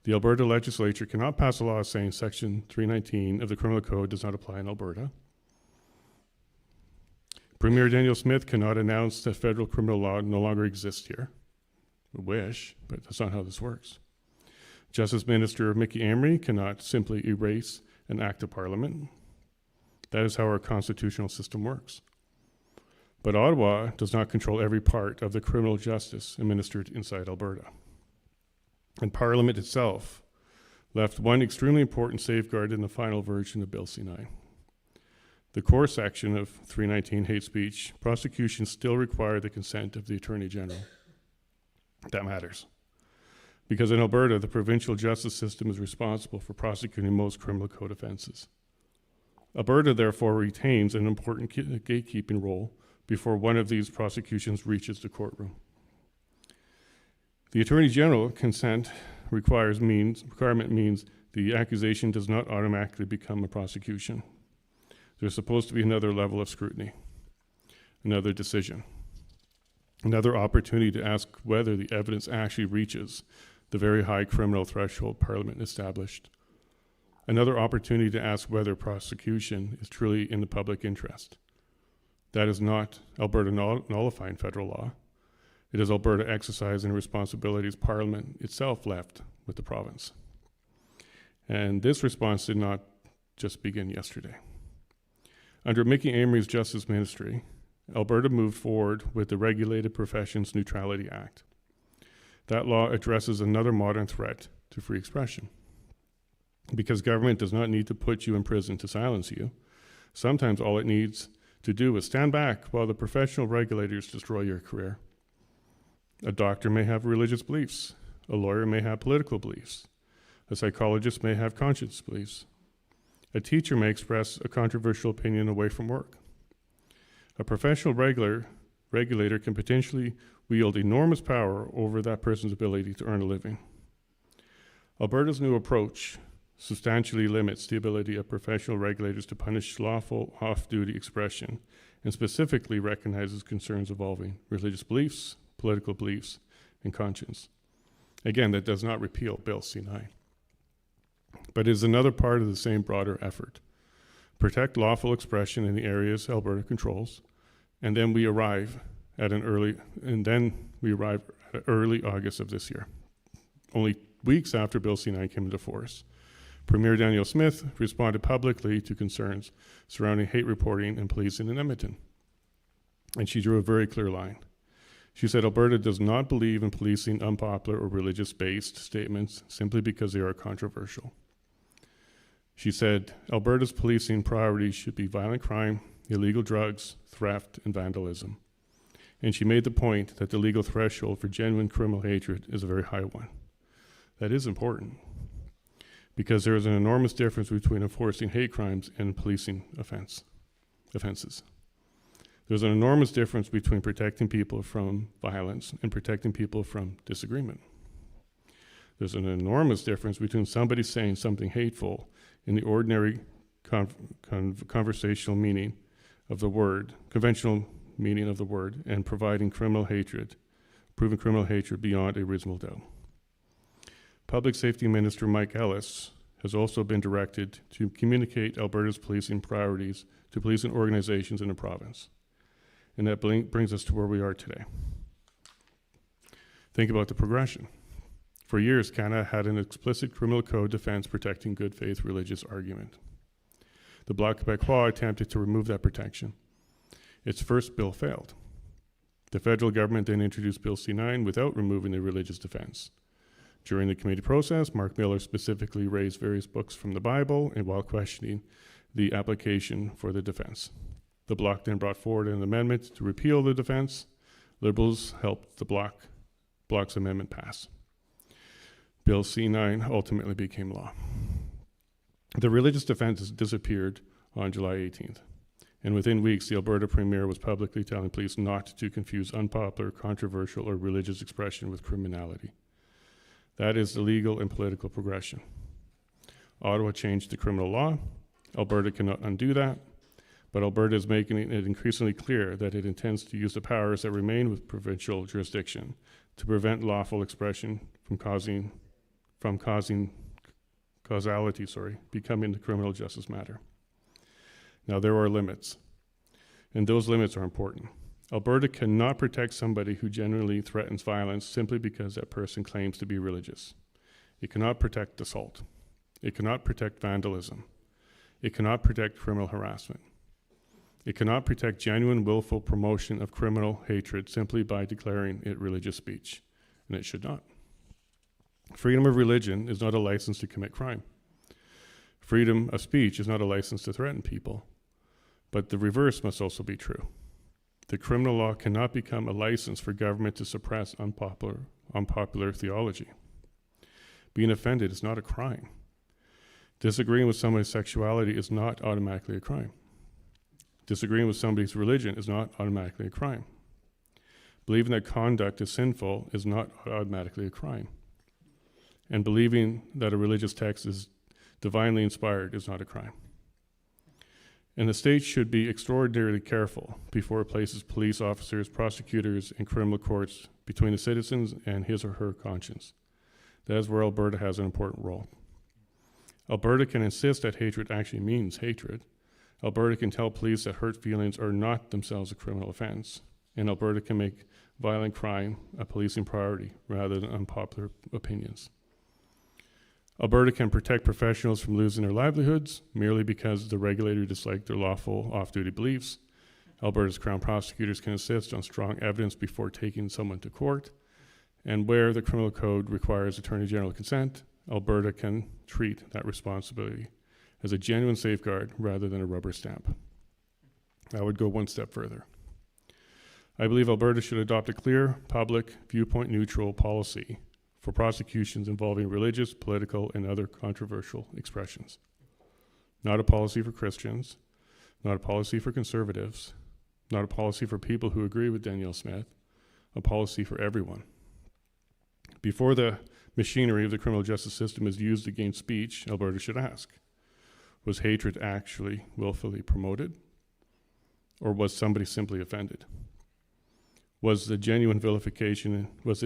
The Alberta legislature cannot pass a law saying Section 319 of the Criminal Code does not apply in Alberta. Premier Daniel Smith cannot announce that federal criminal law no longer exists here. I wish, but that's not how this works. Justice Minister Mickey Amory cannot simply erase an act of Parliament. That is how our constitutional system works. But Ottawa does not control every part of the criminal justice administered inside Alberta. And Parliament itself left one extremely important safeguard in the final version of Bill C-9. The core section of 319 hate speech, prosecutions still require the consent of the Attorney General. That matters. Because in Alberta, the provincial justice system is responsible for prosecuting most criminal code offenses. Alberta, therefore, retains an important gatekeeping role before one of these prosecutions reaches the courtroom. The Attorney General consent requirement means the accusation does not automatically become a prosecution. There's supposed to be another level of scrutiny, another decision, another opportunity to ask whether the evidence actually reaches the very high criminal threshold Parliament established, another opportunity to ask whether prosecution is truly in the public interest. That is not Alberta nullifying federal law. It is Alberta exercising responsibilities Parliament itself left with the province. And this response did not just begin yesterday. Under Mickey Amory's Justice Ministry, Alberta moved forward with the Regulated Professions Neutrality Act. That law addresses another modern threat to free expression. Because government does not need to put you in prison to silence you. Sometimes all it needs to do is stand back while the professional regulators destroy your career. A doctor may have religious beliefs. A lawyer may have political beliefs. A psychologist may have conscience beliefs. A teacher may express a controversial opinion away from work. A professional regulator can potentially wield enormous power over that person's ability to earn a living. Alberta's new approach substantially limits the ability of professional regulators to punish lawful off-duty expression and specifically recognizes concerns involving religious beliefs, political beliefs, and conscience. Again, that does not repeal Bill C-9. But it is another part of the same broader effort. Protect lawful expression in the areas Alberta controls, and then we arrive at early August of this year, only weeks after Bill C-9 came into force. Premier Daniel Smith responded publicly to concerns surrounding hate reporting and policing in Edmonton. And she drew a very clear line. She said Alberta does not believe in policing unpopular or religious-based statements simply because they are controversial. She said Alberta's policing priorities should be violent crime, illegal drugs, theft, and vandalism. and she made the point that the legal threshold for genuine criminal hatred is a very high one. That is important, because there is an enormous difference between enforcing hate crimes and policing offenses. There's an enormous difference between protecting people from violence and protecting people from disagreement. There's an enormous difference between somebody saying something hateful in the ordinary conversational meaning of the word, conventional meaning of the word, and providing criminal hatred, proving criminal hatred beyond a reasonable doubt. Public Safety Minister Mike Ellis has also been directed to communicate Alberta's policing priorities to policing organizations in the province. And that brings us to where we are today. Think about the progression. For years, Canada had an explicit criminal code defense protecting good faith religious argument. The Bloc Québécois attempted to remove that protection. Its first bill failed. The federal government then introduced Bill C-9 without removing the religious defense. During the committee process, Mark Miller specifically raised various books from the Bible and while questioning the application for the defense. The Bloc then brought forward an amendment to repeal the defense. Liberals helped the Bloc's amendment pass. Bill C-9 ultimately became law. The religious defense disappeared on July 18th, and within weeks, the Alberta Premier was publicly telling police not to confuse unpopular, controversial, or religious expression with criminality. That is the legal and political progression. Ottawa changed the criminal law. Alberta cannot undo that, but Alberta is making it increasingly clear that it intends to use the powers that remain with provincial jurisdiction to prevent lawful expression from causality, becoming the criminal justice matter. Now, there are limits, and those limits are important. Alberta cannot protect somebody who genuinely threatens violence simply because that person claims to be religious. It cannot protect assault. It cannot protect vandalism. It cannot protect criminal harassment. It cannot protect genuine, willful promotion of criminal hatred simply by declaring it religious speech, and it should not. Freedom of religion is not a license to commit crime. Freedom of speech is not a license to threaten people, but the reverse must also be true. The criminal law cannot become a license for government to suppress unpopular theology. Being offended is not a crime. Disagreeing with somebody's sexuality is not automatically a crime. Disagreeing with somebody's religion is not automatically a crime. Believing that conduct is sinful is not automatically a crime. And believing that a religious text is divinely inspired is not a crime. And the state should be extraordinarily careful before it places police officers, prosecutors, and criminal courts between the citizens and his or her conscience. That is where Alberta has an important role. Alberta can insist that hatred actually means hatred. Alberta can tell police that hurt feelings are not themselves a criminal offense. And Alberta can make violent crime a policing priority rather than unpopular opinions. Alberta can protect professionals from losing their livelihoods merely because the regulator disliked their lawful off-duty beliefs. Alberta's Crown prosecutors can insist on strong evidence before taking someone to court. And where the criminal code requires Attorney General consent, Alberta can treat that responsibility as a genuine safeguard rather than a rubber stamp. I would go one step further. I believe Alberta should adopt a clear, public, viewpoint-neutral policy for prosecutions involving religious, political, and other controversial expressions. Not a policy for Christians, not a policy for conservatives, not a policy for people who agree with Danielle Smith, a policy for everyone. Before the machinery of the criminal justice system is used against speech, Alberta should ask, was hatred actually willfully promoted? Or was somebody simply offended? Was the genuine vilification, was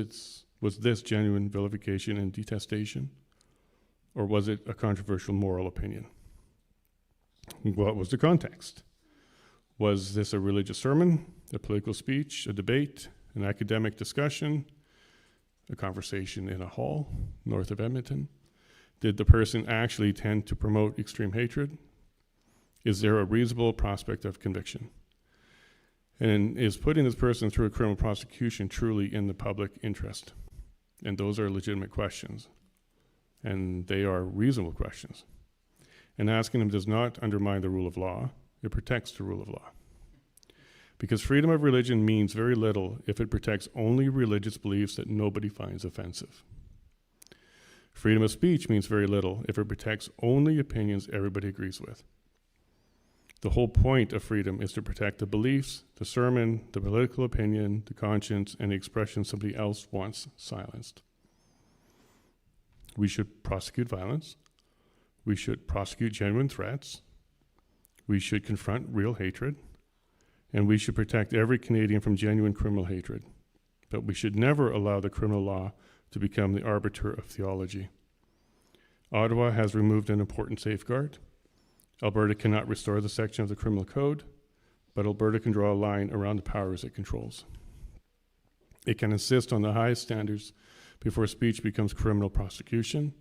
this genuine vilification and detestation? Or was it a controversial moral opinion? What was the context? Was this a religious sermon, a political speech, a debate, an academic discussion, a conversation in a hall north of Edmonton? Did the person actually tend to promote extreme hatred? Is there a reasonable prospect of conviction? And is putting this person through a criminal prosecution truly in the public interest? And those are legitimate questions. And they are reasonable questions. And asking them does not undermine the rule of law. It protects the rule of law. because freedom of religion means very little if it protects only religious beliefs that nobody finds offensive. Freedom of speech means very little if it protects only opinions everybody agrees with. The whole point of freedom is to protect the beliefs, the sermon, the political opinion, the conscience, and the expression somebody else wants silenced. We should prosecute violence. We should prosecute genuine threats. We should confront real hatred. And we should protect every Canadian from genuine criminal hatred. But we should never allow the criminal law to become the arbiter of theology. Ottawa has removed an important safeguard. Alberta cannot restore the section of the criminal code, but Alberta can draw a line around the powers it controls. It can insist on the highest standards before speech becomes criminal prosecution.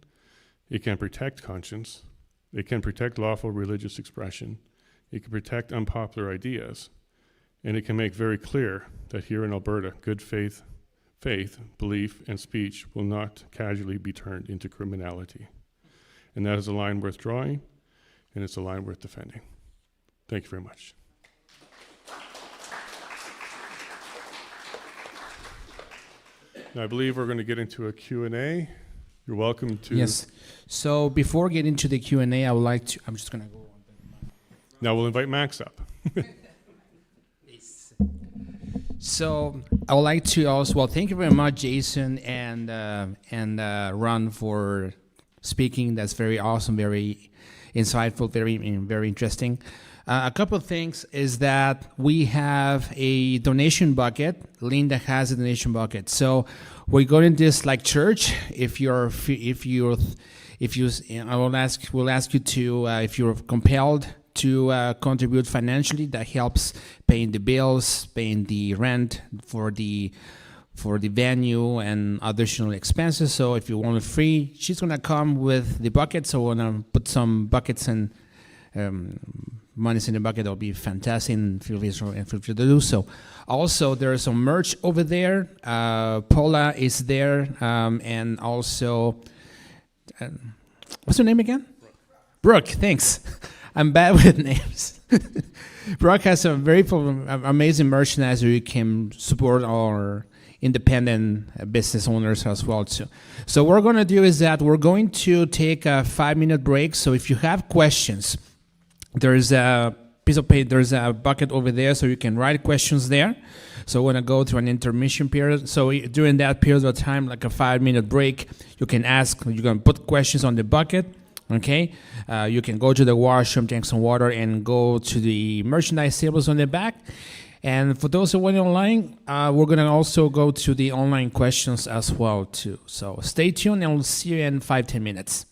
It can protect conscience. It can protect lawful religious expression. It can protect unpopular ideas. And it can make very clear that here in Alberta, good faith, belief, and speech will not casually be turned into criminality. And that is a line worth drawing, and it's a line worth defending. Thank you very much. Now, I believe we're going to get into a Q&A. You're welcome to... Yes. So before getting to the Q&A, I would like to... I'm just going to go on. Now we'll invite Max up. So I would like to also... Well, thank you very much, Jason and Ron, for speaking. That's very awesome, very insightful, very interesting. A couple of things is that we have a donation bucket. Linda has a donation bucket. So we're going to this like church. We'll ask you to if you're compelled to contribute financially. That helps paying the bills, paying the rent for the venue and additional expenses. So if you want it free, she's gonna come with the bucket. So we're gonna put some buckets and monies in the bucket. That'll be fantastic, and feel free to do so. Also, there's some merch over there. Paula is there, and also, what's her name again? Brooke. Thanks. I'm bad with names. Brooke has some very amazing merchandise where you can support our independent business owners as well too. So what we're going to do is that we're going to take a 5-minute break. So if you have questions, there's a piece of paper, there's a bucket over there, so you can write questions there. So we're going to go to an intermission period. So during that period of time, like a 5-minute break, you can put questions on the bucket. Okay, you can go to the washroom, drink some water, and go to the merchandise tables on the back. And for those who are online, we're going to also go to the online questions as well too. So stay tuned, and we'll see you in 5-10 minutes.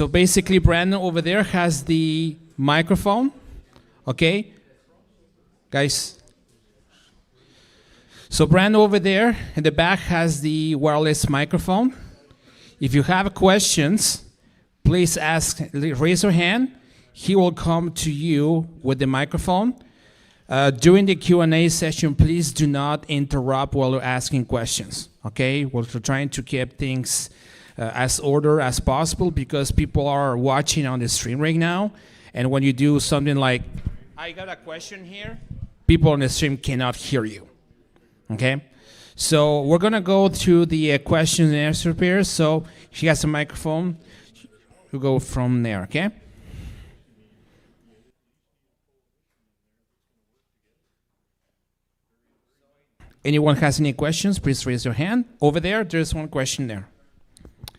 So basically, Brandon over there has the microphone. Okay, guys. So Brandon over there in the back has the wireless microphone. If you have questions, please raise your hand. He will come to you with the microphone. During the Q&A session, please do not interrupt while you're asking questions, okay? We're trying to keep things as order as possible because people are watching on the stream right now. And when you do something like, I got a question here, people on the stream cannot hear you, okay? So we're gonna go through the question and answer period. So she has a microphone. We'll go from there, okay? Anyone has any questions, please raise your hand. Over there, there's one question there.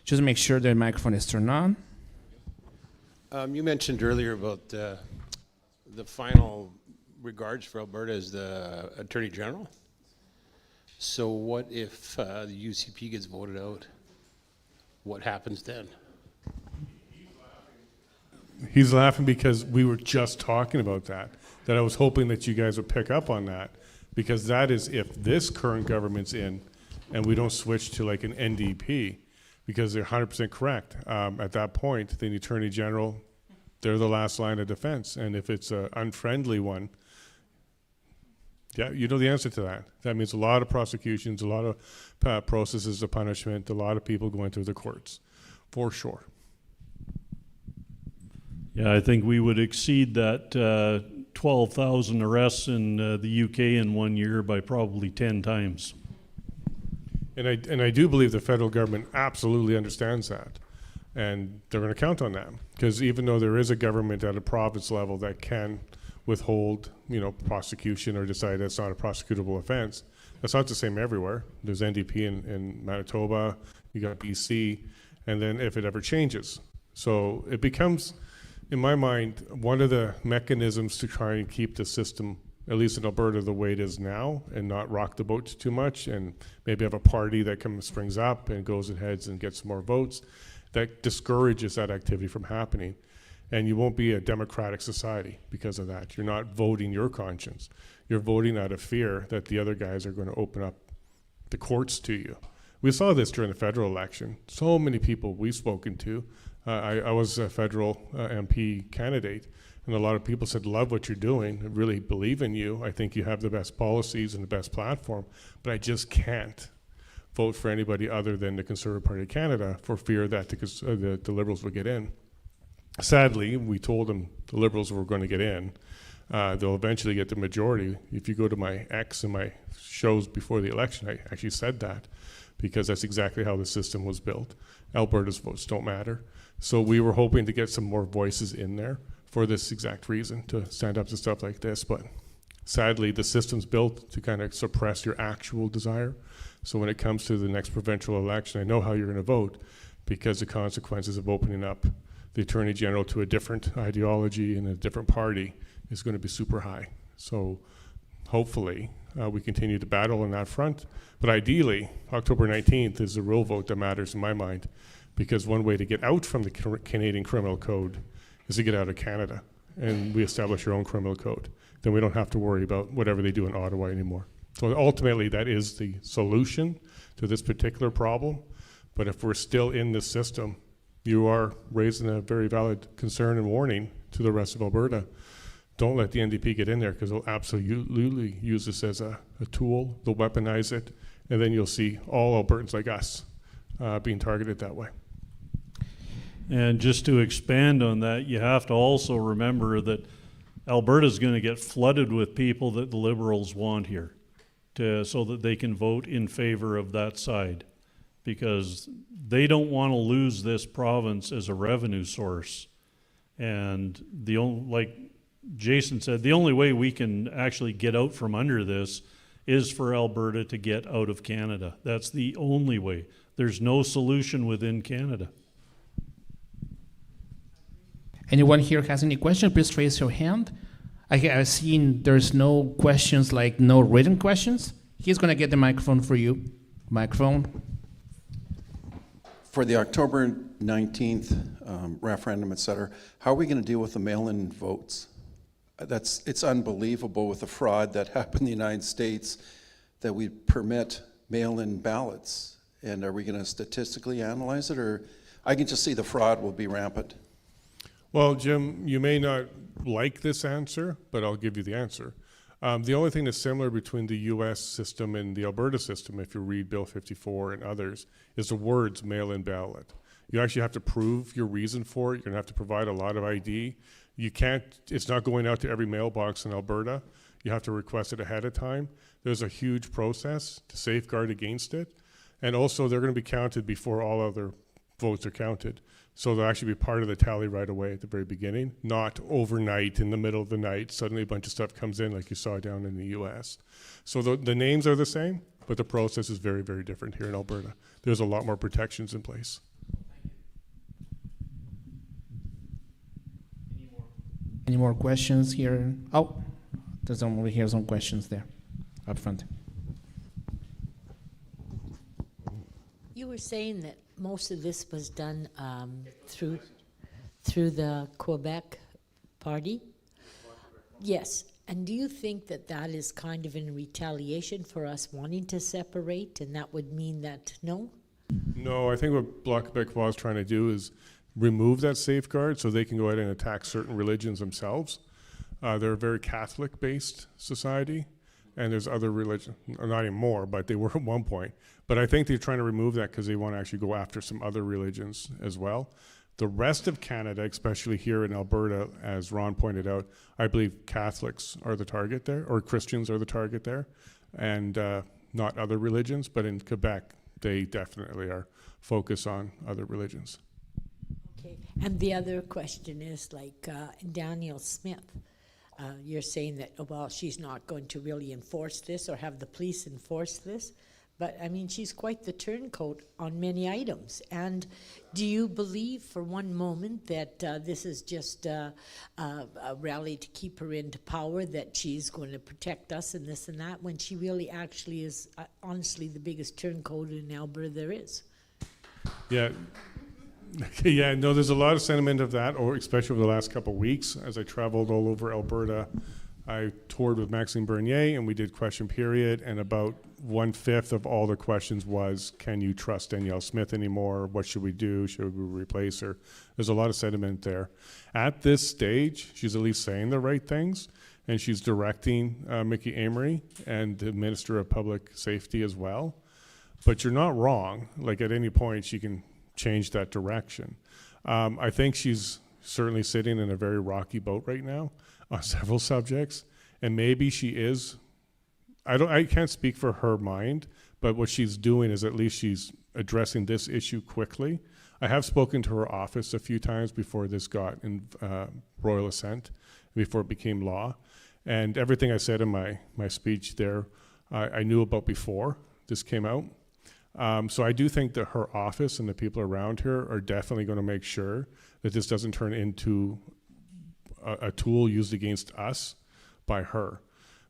Just make sure the microphone is turned on. You mentioned earlier about the final regards for Alberta as the Attorney General. So what if the UCP gets voted out? What happens then? He's laughing because we were just talking about that I was hoping that you guys would pick up on that, because that is if this current government's in and we don't switch to like an NDP, because they're 100% correct. At that point, the Attorney General, they're the last line of defense. And if it's an unfriendly one, yeah, you know the answer to that. That means a lot of prosecutions, a lot of processes of punishment, a lot of people going through the courts, for sure. Yeah, I think we would exceed that 12,000 arrests in the UK in 1 year by probably 10 times. And I do believe the federal government absolutely understands that. And they're going to count on that. Because even though there is a government at a province level that can withhold, prosecution or decide that's not a prosecutable offense, that's not the same everywhere. There's NDP in Manitoba, you got BC, and then if it ever changes. So it becomes, in my mind, one of the mechanisms to try and keep the system, at least in Alberta, the way it is now, and not rock the boat too much, and maybe have a party that springs up and goes ahead and gets more votes, that discourages that activity from happening. And you won't be a democratic society because of that. You're not voting your conscience. You're voting out of fear that the other guys are going to open up the courts to you. We saw this during the federal election. So many people we've spoken to. I was a federal MP candidate, and a lot of people said, love what you're doing. I really believe in you. I think you have the best policies and the best platform, but I just can't vote for anybody other than the Conservative Party of Canada for fear that the Liberals would get in. Sadly, we told them the Liberals were going to get in. They'll eventually get the majority. If you go to my X and my shows before the election, I actually said that, because that's exactly how the system was built. Alberta's votes don't matter. So we were hoping to get some more voices in there for this exact reason, to stand up to stuff like this. But sadly, the system's built to kind of suppress your actual desire. So when it comes to the next provincial election, I know how you're going to vote, because the consequences of opening up the Attorney General to a different ideology and a different party is going to be super high. So hopefully we continue to battle on that front. But ideally, October 19th is the real vote that matters in my mind, because one way to get out from the Canadian Criminal Code is to get out of Canada, and we establish our own criminal code. Then we don't have to worry about whatever they do in Ottawa anymore. So ultimately, that is the solution to this particular problem. But if we're still in this system, you are raising a very valid concern and warning to the rest of Alberta. Don't let the NDP get in there, because they'll absolutely use this as a tool. They'll weaponize it, and then you'll see all Albertans like us being targeted that way. And just to expand on that, you have to also remember that Alberta's going to get flooded with people that the Liberals want here, so that they can vote in favor of that side, because they don't want to lose this province as a revenue source. And like Jason said, the only way we can actually get out from under this is for Alberta to get out of Canada. That's the only way. There's no solution within Canada. Anyone here has any question? Please raise your hand. I've seen there's no questions, like no written questions. He's going to get the microphone for you. Microphone. For the October 19th referendum, et cetera, how are we going to deal with the mail-in votes? It's unbelievable with the fraud that happened in the United States that we permit mail-in ballots. And are we going to statistically analyze it, or I can just see the fraud will be rampant? Well, Jim, you may not like this answer, but I'll give you the answer. The only thing that's similar between the US system and the Alberta system, if you read Bill 54 and others, is the words mail-in ballot. You actually have to prove your reason for it. You're gonna have to provide a lot of ID. You can't, it's not going out to every mailbox in Alberta. You have to request it ahead of time. There's a huge process to safeguard against it. And also they're gonna be counted before all other votes are counted. So they'll actually be part of the tally right away at the very beginning, not overnight in the middle of the night. Suddenly a bunch of stuff comes in like you saw down in the US. So the names are the same, but the process is very, very different here in Alberta. There's a lot more protections in place. Any more questions here? Oh, there's some over here, some questions there up front. You were saying that most of this was done through the Quebec party? Yes. And do you think that that is kind of in retaliation for us wanting to separate, and that would mean that no? No, I think what Bloc Québécois is trying to do is remove that safeguard so they can go ahead and attack certain religions themselves. They're a very Catholic-based society, and there's other religions, not anymore, but they were at one point. But I think they're trying to remove that because they want to actually go after some other religions as well. The rest of Canada, especially here in Alberta, as Ron pointed out, I believe Catholics are the target there, or Christians are the target there, and not other religions. But in Quebec, they definitely are focused on other religions. Okay. And the other question is, like Daniel Smith, you're saying that, oh, well, she's not going to really enforce this or have the police enforce this. But, I mean, she's quite the turncoat on many items. And do you believe for one moment that this is just a rally to keep her into power, that she's going to protect us and this and that, when she really actually is honestly the biggest turncoat in Alberta there is? Yeah. Yeah, no, there's a lot of sentiment of that, or especially over the last couple of weeks. As I traveled all over Alberta, I toured with Maxime Bernier, and we did question period, and about 1/5 of all the questions was, can you trust Danielle Smith anymore? What should we do? Should we replace her? There's a lot of sentiment there. At this stage, she's at least saying the right things, and she's directing Mickey Amory and the Minister of Public Safety as well. But you're not wrong. Like, at any point, she can change that direction. I think she's certainly sitting in a very rocky boat right now on several subjects, and maybe she is. I can't speak for her mind, but what she's doing is at least she's addressing this issue quickly. I have spoken to her office a few times before this got in royal assent, before it became law, and everything I said in my speech there, I knew about before this came out. So I do think that her office and the people around her are definitely going to make sure that this doesn't turn into a tool used against us by her.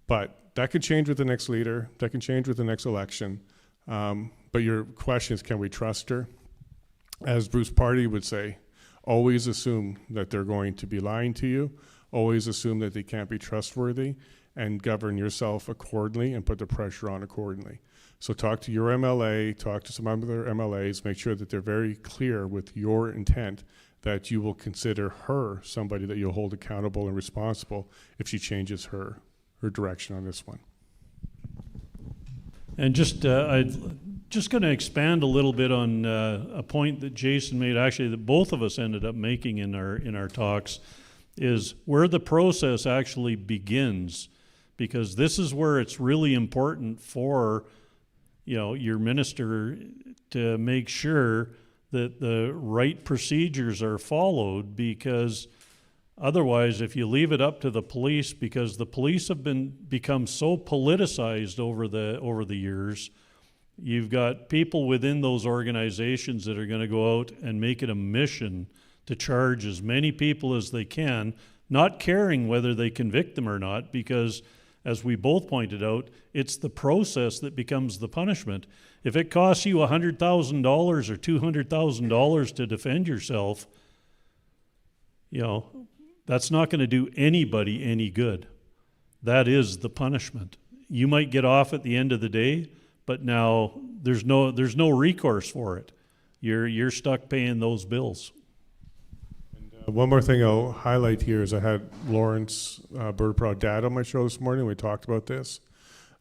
But that could change with the next leader. That can change with the next election. But your question is, can we trust her? As Bruce Party would say, always assume that they're going to be lying to you. Always assume that they can't be trustworthy, and govern yourself accordingly and put the pressure on accordingly. So talk to your MLA, talk to some other MLAs, make sure that they're very clear with your intent that you will consider her somebody that you'll hold accountable and responsible if she changes her direction on this one. And just, I'm just going to expand a little bit on a point that Jason made, actually, that both of us ended up making in our talks, is where the process actually begins, because this is where it's really important for, you know, your minister to make sure that the right procedures are followed, because otherwise, if you leave it up to the police, because the police have become so politicized over the years, you've got people within those organizations that are going to go out and make it a mission to charge as many people as they can, not caring whether they convict them or not, because as we both pointed out, it's the process that becomes the punishment. If it costs you $100,000 or $200,000 to defend yourself, that's not going to do anybody any good. That is the punishment. You might get off at the end of the day, but now there's no recourse for it. You're stuck paying those bills. One more thing I'll highlight here is I had Lawrence Birdproud dad on my show this morning. We talked about this,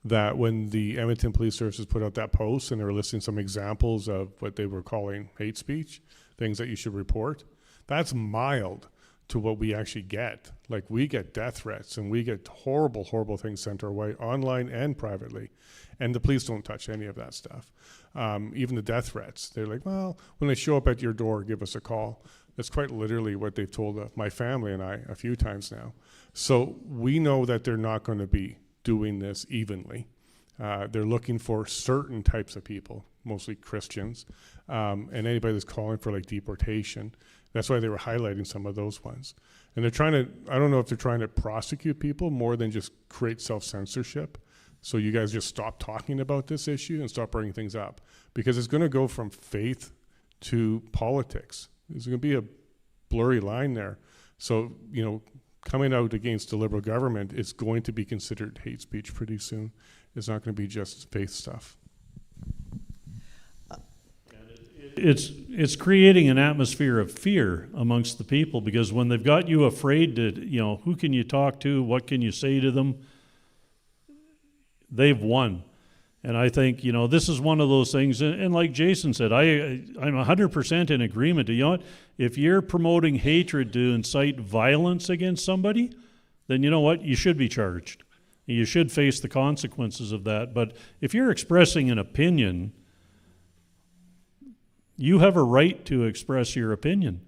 that when the Edmonton Police Services put out that post and they were listing some examples of what they were calling hate speech, things that you should report, that's mild to what we actually get. Like, we get death threats and we get horrible, horrible things sent our way online and privately. And the police don't touch any of that stuff. Even the death threats, they're like, well, when they show up at your door, give us a call. That's quite literally what they've told my family and I a few times now. So we know that they're not going to be doing this evenly. They're looking for certain types of people, mostly Christians, and anybody that's calling for like deportation. That's why they were highlighting some of those ones. And they're trying to, I don't know if they're trying to prosecute people more than just create self-censorship. So you guys just stop talking about this issue and stop bringing things up, because it's going to go from faith to politics. There's going to be a blurry line there. So, coming out against the Liberal government is going to be considered hate speech pretty soon. It's not going to be just faith stuff. It's creating an atmosphere of fear amongst the people, because when they've got you afraid to, who can you talk to, what can you say to them, they've won. And I think, this is one of those things, and like Jason said, I'm 100% in agreement. If you're promoting hatred to incite violence against somebody, then you know what? You should be charged. You should face the consequences of that. But if you're expressing an opinion, you have a right to express your opinion.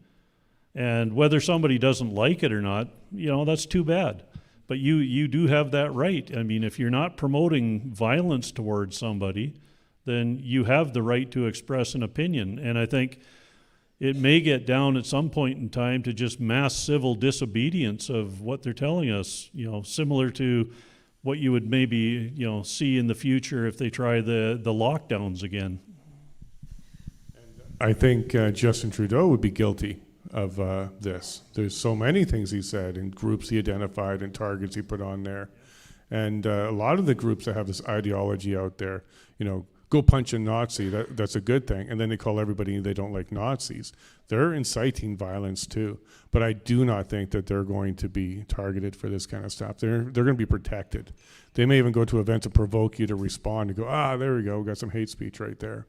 And whether somebody doesn't like it or not, that's too bad. But you do have that right. I mean, if you're not promoting violence towards somebody, then you have the right to express an opinion. And I think it may get down at some point in time to just mass civil disobedience of what they're telling us, similar to what you would maybe, see in the future if they try the lockdowns again. I think Justin Trudeau would be guilty of this. There's so many things he said and groups he identified and targets he put on there. And a lot of the groups that have this ideology out there, go punch a Nazi, that's a good thing. And then they call everybody they don't like Nazis. They're inciting violence too. But I do not think that they're going to be targeted for this kind of stuff. They're going to be protected. They may even go to events to provoke you to respond and go, there we go, we got some hate speech right there.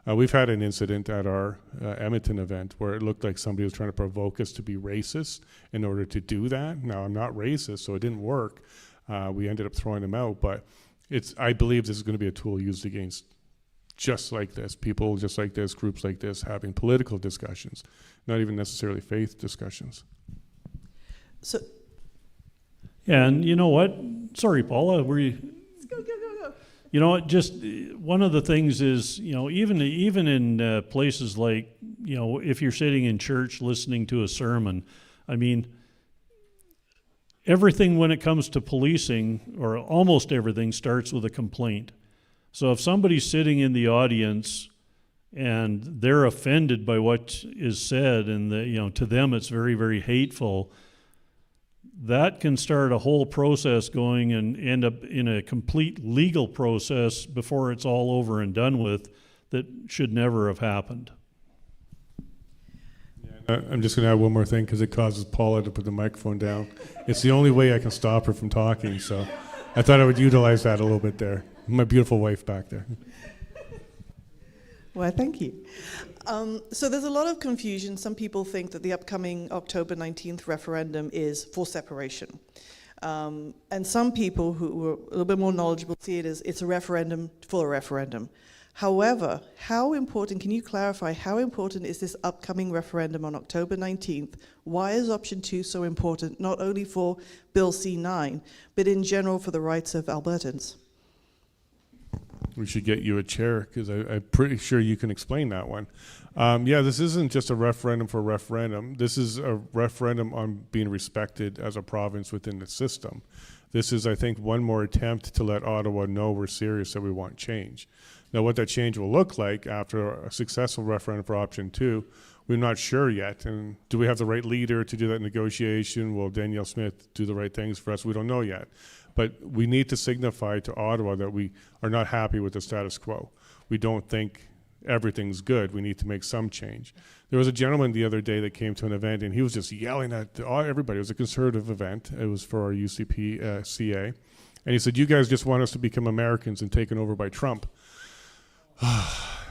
We've had an incident at our Edmonton event where it looked like somebody was trying to provoke us to be racist in order to do that. Now, I'm not racist, so it didn't work. We ended up throwing them out, but I believe this is going to be a tool used against just like this, people just like this, groups like this, having political discussions, not even necessarily faith discussions. So, yeah, and you know what? Sorry, Paula, were you... Go. You know what, just one of the things is, even in places like, if you're sitting in church listening to a sermon, I mean, everything when it comes to policing, or almost everything, starts with a complaint. So if somebody's sitting in the audience and they're offended by what is said, and to them it's very, very hateful, that can start a whole process going and end up in a complete legal process before it's all over and done with that should never have happened. Yeah, I'm just going to add one more thing because it causes Paula to put the microphone down. It's the only way I can stop her from talking, so I thought I would utilize that a little bit there. My beautiful wife back there. Well, thank you. So there's a lot of confusion. Some people think that the upcoming October 19th referendum is for separation. And some people who are a little bit more knowledgeable see it as it's a referendum for a referendum. However, how important, can you clarify, how important is this upcoming referendum on October 19th? Why is option 2 so important, not only for Bill C-9, but in general for the rights of Albertans? We should get you a chair, because I'm pretty sure you can explain that one. Yeah, this isn't just a referendum for a referendum. This is a referendum on being respected as a province within the system. This is, I think, one more attempt to let Ottawa know we're serious, that we want change. Now, what that change will look like after a successful referendum for option 2, we're not sure yet. And do we have the right leader to do that negotiation? Will Danielle Smith do the right things for us? We don't know yet. But we need to signify to Ottawa that we are not happy with the status quo. We don't think everything's good. We need to make some change. There was a gentleman the other day that came to an event, and he was just yelling at everybody. It was a conservative event. It was for our UCP CA. And he said, "You guys just want us to become Americans and taken over by Trump."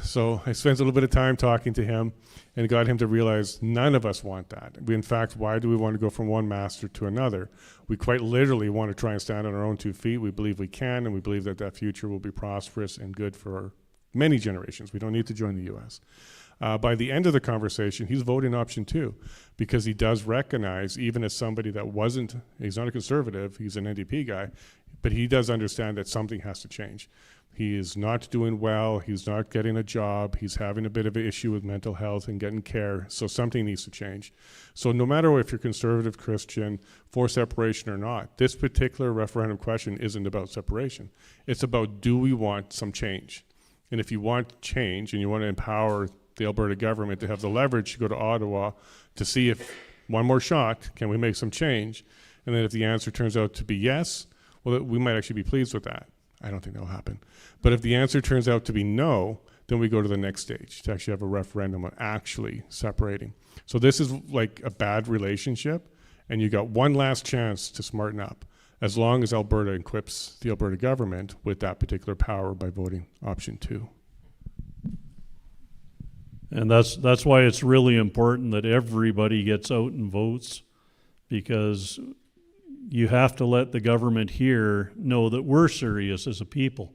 So I spent a little bit of time talking to him and got him to realize none of us want that. In fact, why do we want to go from one master to another? We quite literally want to try and stand on our own 2 feet. We believe we can, and we believe that that future will be prosperous and good for many generations. We don't need to join the U.S. By the end of the conversation, he's voting option 2, because he does recognize, even as somebody that he's not a conservative, he's an NDP guy, but he does understand that something has to change. He is not doing well. He's not getting a job. He's having a bit of an issue with mental health and getting care. So something needs to change. So no matter if you're conservative, Christian, for separation or not, this particular referendum question isn't about separation. It's about, do we want some change? And if you want change and you want to empower the Alberta government to have the leverage to go to Ottawa to see if one more shot, can we make some change? And then if the answer turns out to be yes, well, we might actually be pleased with that. I don't think that'll happen. But if the answer turns out to be no, then we go to the next stage to actually have a referendum on actually separating. So this is like a bad relationship, and you got one last chance to smarten up, as long as Alberta equips the Alberta government with that particular power by voting option 2. And that's why it's really important that everybody gets out and votes, because you have to let the government here know that we're serious as a people,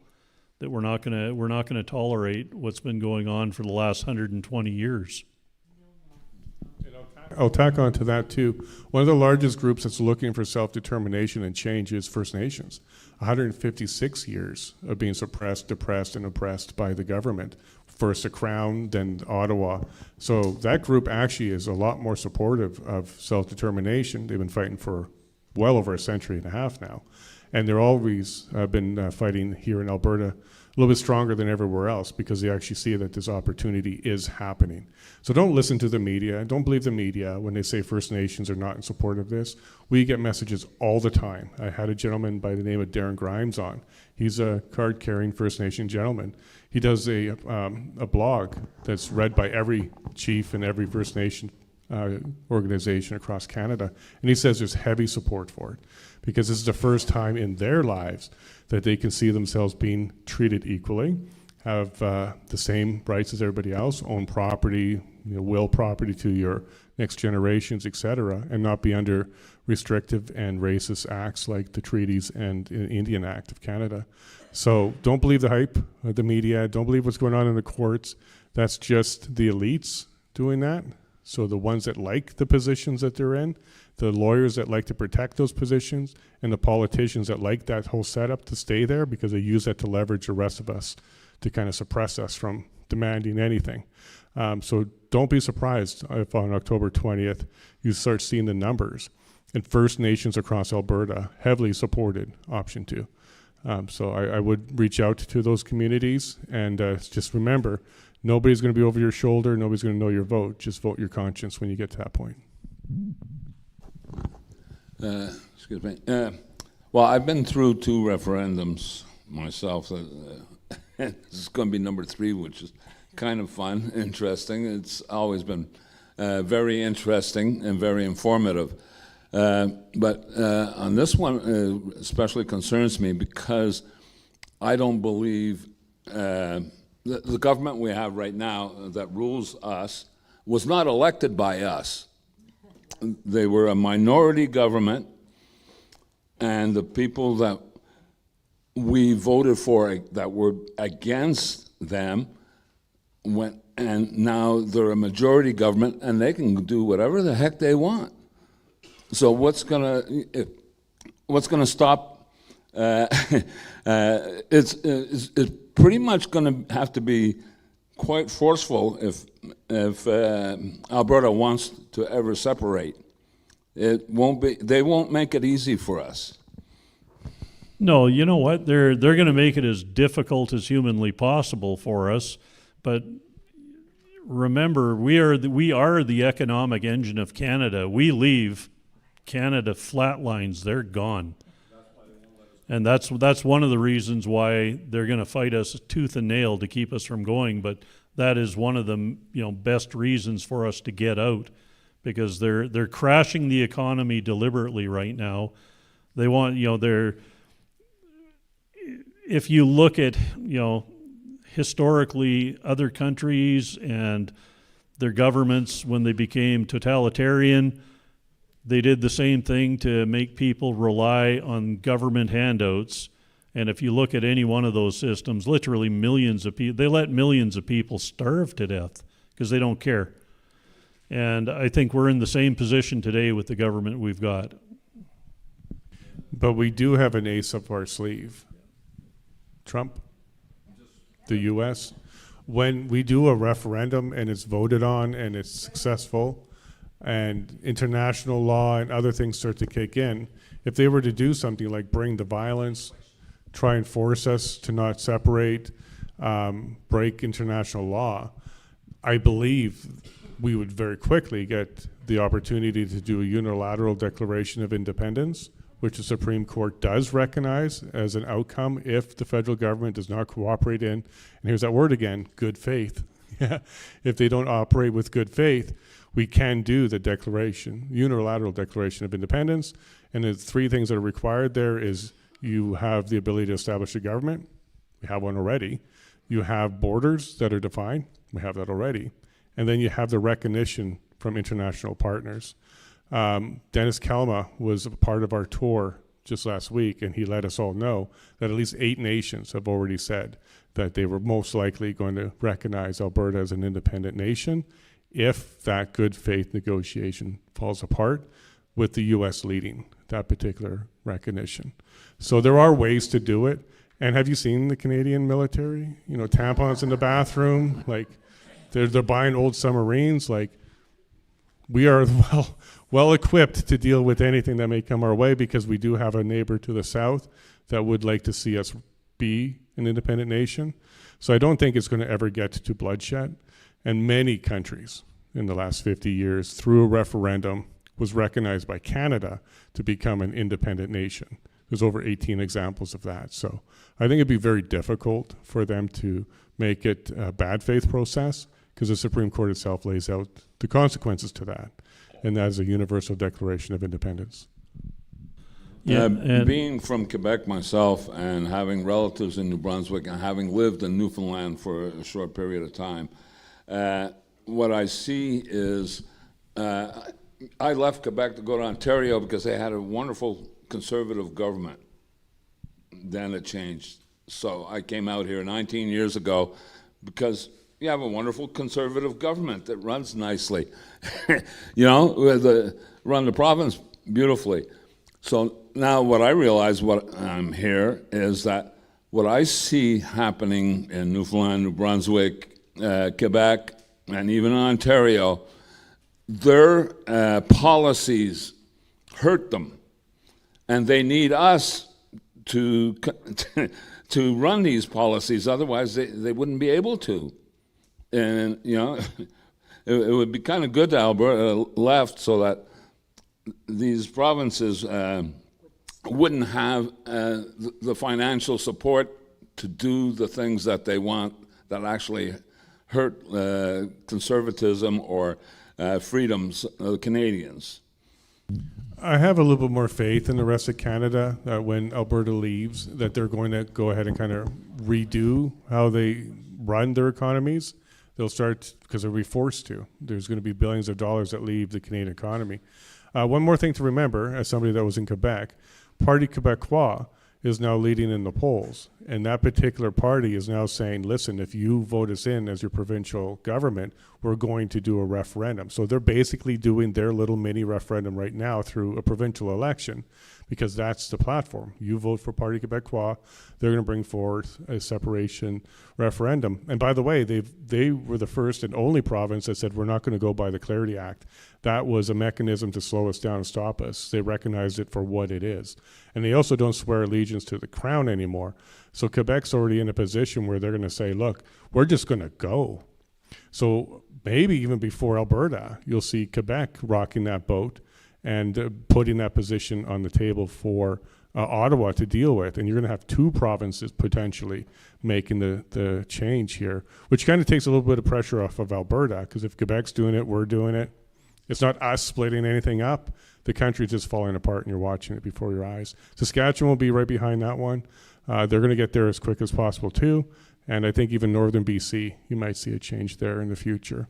that we're not gonna tolerate what's been going on for the last 120 years. I'll tack on to that too. One of the largest groups that's looking for self-determination and change is First Nations. 156 years of being suppressed, depressed, and oppressed by the government. First the Crown, then Ottawa. So that group actually is a lot more supportive of self-determination. They've been fighting for well over a century and a half now. And they're always been fighting here in Alberta a little bit stronger than everywhere else, because they actually see that this opportunity is happening. So don't listen to the media. Don't believe the media when they say First Nations are not in support of this. We get messages all the time. I had a gentleman by the name of Darren Grimes on. He's a card-carrying First Nation gentleman. He does a blog that's read by every chief and every First Nation organization across Canada. And he says there's heavy support for it, because this is the first time in their lives that they can see themselves being treated equally, have the same rights as everybody else, own property, will property to your next generations, etc., and not be under restrictive and racist acts like the treaties and Indian Act of Canada. So don't believe the hype of the media. Don't believe what's going on in the courts. That's just the elites doing that. So the ones that like the positions that they're in, the lawyers that like to protect those positions, and the politicians that like that whole setup to stay there, because they use that to leverage the rest of us to kind of suppress us from demanding anything. So don't be surprised if on October 20th you start seeing the numbers. And First Nations across Alberta heavily supported option 2. So I would reach out to those communities, and just remember, nobody's going to be over your shoulder. Nobody's going to know your vote. Just vote your conscience when you get to that point. Excuse me. Well, I've been through 2 referendums myself. This is going to be number 3, which is kind of fun, interesting. It's always been very interesting and very informative. But on this one, especially concerns me, because I don't believe the government we have right now that rules us was not elected by us. They were a minority government, and the people that we voted for that were against them went, and now they're a majority government, and they can do whatever the heck they want. So what's gonna stop? It's pretty much going to have to be quite forceful if Alberta wants to ever separate. It won't be. They won't make it easy for us. No, you know what? They're going to make it as difficult as humanly possible for us. But remember, we are the economic engine of Canada. We leave, Canada flatlines. They're gone. And that's one of the reasons why they're going to fight us tooth and nail to keep us from going. But that is one of the best reasons for us to get out, because they're crashing the economy deliberately right now. They want if you look at historically other countries and their governments, when they became totalitarian, they did the same thing to make people rely on government handouts. And if you look at any one of those systems, literally millions of people, they let millions of people starve to death because they don't care. And I think we're in the same position today with the government we've got. But we do have an ace up our sleeve. Trump, the U.S. When we do a referendum and it's voted on and it's successful, and international law and other things start to kick in, if they were to do something like bring the violence, try and force us to not separate, break international law, I believe we would very quickly get the opportunity to do a unilateral declaration of independence, which the Supreme Court does recognize as an outcome if the federal government does not cooperate in, and here's that word again, good faith. If they don't operate with good faith, we can do the declaration, unilateral declaration of independence. And the three things that are required there is you have the ability to establish a government. We have one already. You have borders that are defined. We have that already. And then you have the recognition from international partners. Dennis Kelma was a part of our tour just last week, and he let us all know that at least 8 nations have already said that they were most likely going to recognize Alberta as an independent nation if that good faith negotiation falls apart, with the U.S. leading that particular recognition. So there are ways to do it. And have you seen the Canadian military? Tampons in the bathroom, like they're buying old submarines. Like, we are well equipped to deal with anything that may come our way, because we do have a neighbor to the south that would like to see us be an independent nation. So I don't think it's going to ever get to bloodshed. And many countries in the last 50 years, through a referendum, was recognized by Canada to become an independent nation. There's over 18 examples of that. So I think it'd be very difficult for them to make it a bad faith process, because the Supreme Court itself lays out the consequences to that, and that is a universal declaration of independence. Yeah, and being from Quebec myself, and having relatives in New Brunswick, and having lived in Newfoundland for a short period of time, what I see is I left Quebec to go to Ontario because they had a wonderful conservative government. Then it changed. So I came out here 19 years ago because you have a wonderful conservative government that runs nicely. Run the province beautifully. So now what I realize, what I'm here, is that what I see happening in Newfoundland, New Brunswick, Quebec, and even Ontario, their policies hurt them, and they need us to run these policies. Otherwise, they wouldn't be able to. And it would be kind of good to Alberta left, so that these provinces wouldn't have the financial support to do the things that they want that actually hurt conservatism or freedoms of the Canadians. I have a little bit more faith in the rest of Canada that when Alberta leaves, that they're going to go ahead and kind of redo how they run their economies. They'll start, because they'll be forced to. There's going to be billions of dollars that leave the Canadian economy. One more thing to remember, as somebody that was in Quebec, Parti Québécois is now leading in the polls. And that particular party is now saying, listen, if you vote us in as your provincial government, we're going to do a referendum. So they're basically doing their little mini referendum right now through a provincial election, because that's the platform. You vote for Parti Québécois, they're going to bring forward a separation referendum. And by the way, they were the first and only province that said, we're not going to go by the Clarity Act. That was a mechanism to slow us down and stop us. They recognized it for what it is. And they also don't swear allegiance to the crown anymore. So Quebec's already in a position where they're going to say, look, we're just going to go. So maybe even before Alberta, you'll see Quebec rocking that boat and putting that position on the table for Ottawa to deal with. And you're going to have two provinces potentially making the change here, which kind of takes a little bit of pressure off of Alberta, because if Quebec's doing it, we're doing it. It's not us splitting anything up. The country's just falling apart and you're watching it before your eyes. Saskatchewan will be right behind that one. They're going to get there as quick as possible too. And I think even northern BC, you might see a change there in the future.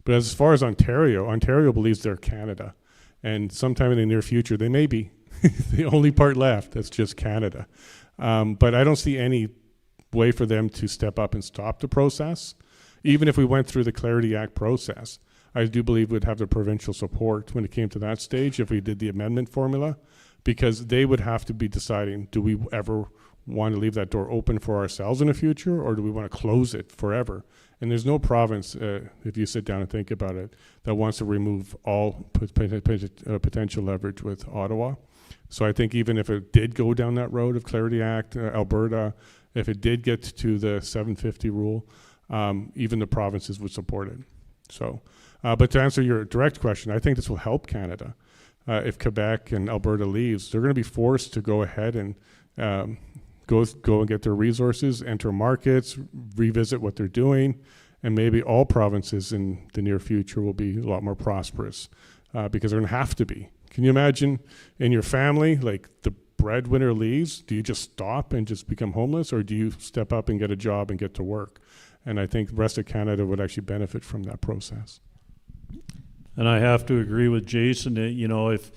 But as far as Ontario believes they're Canada. And sometime in the near future, they may be the only part left that's just Canada. But I don't see any way for them to step up and stop the process. Even if we went through the Clarity Act process, I do believe we'd have the provincial support when it came to that stage if we did the amendment formula, because they would have to be deciding, do we ever want to leave that door open for ourselves in the future, or do we want to close it forever? And there's no province, if you sit down and think about it, that wants to remove all potential leverage with Ottawa. So I think even if it did go down that road of Clarity Act, Alberta, if it did get to the 750 rule, even the provinces would support it. So, but to answer your direct question, I think this will help Canada. If Quebec and Alberta leaves, they're going to be forced to go ahead and go and get their resources, enter markets, revisit what they're doing, and maybe all provinces in the near future will be a lot more prosperous because they're going to have to be. Can you imagine in your family, like the breadwinner leaves, do you just stop and just become homeless, or do you step up and get a job and get to work? And I think the rest of Canada would actually benefit from that process. And I have to agree with Jason, you know, if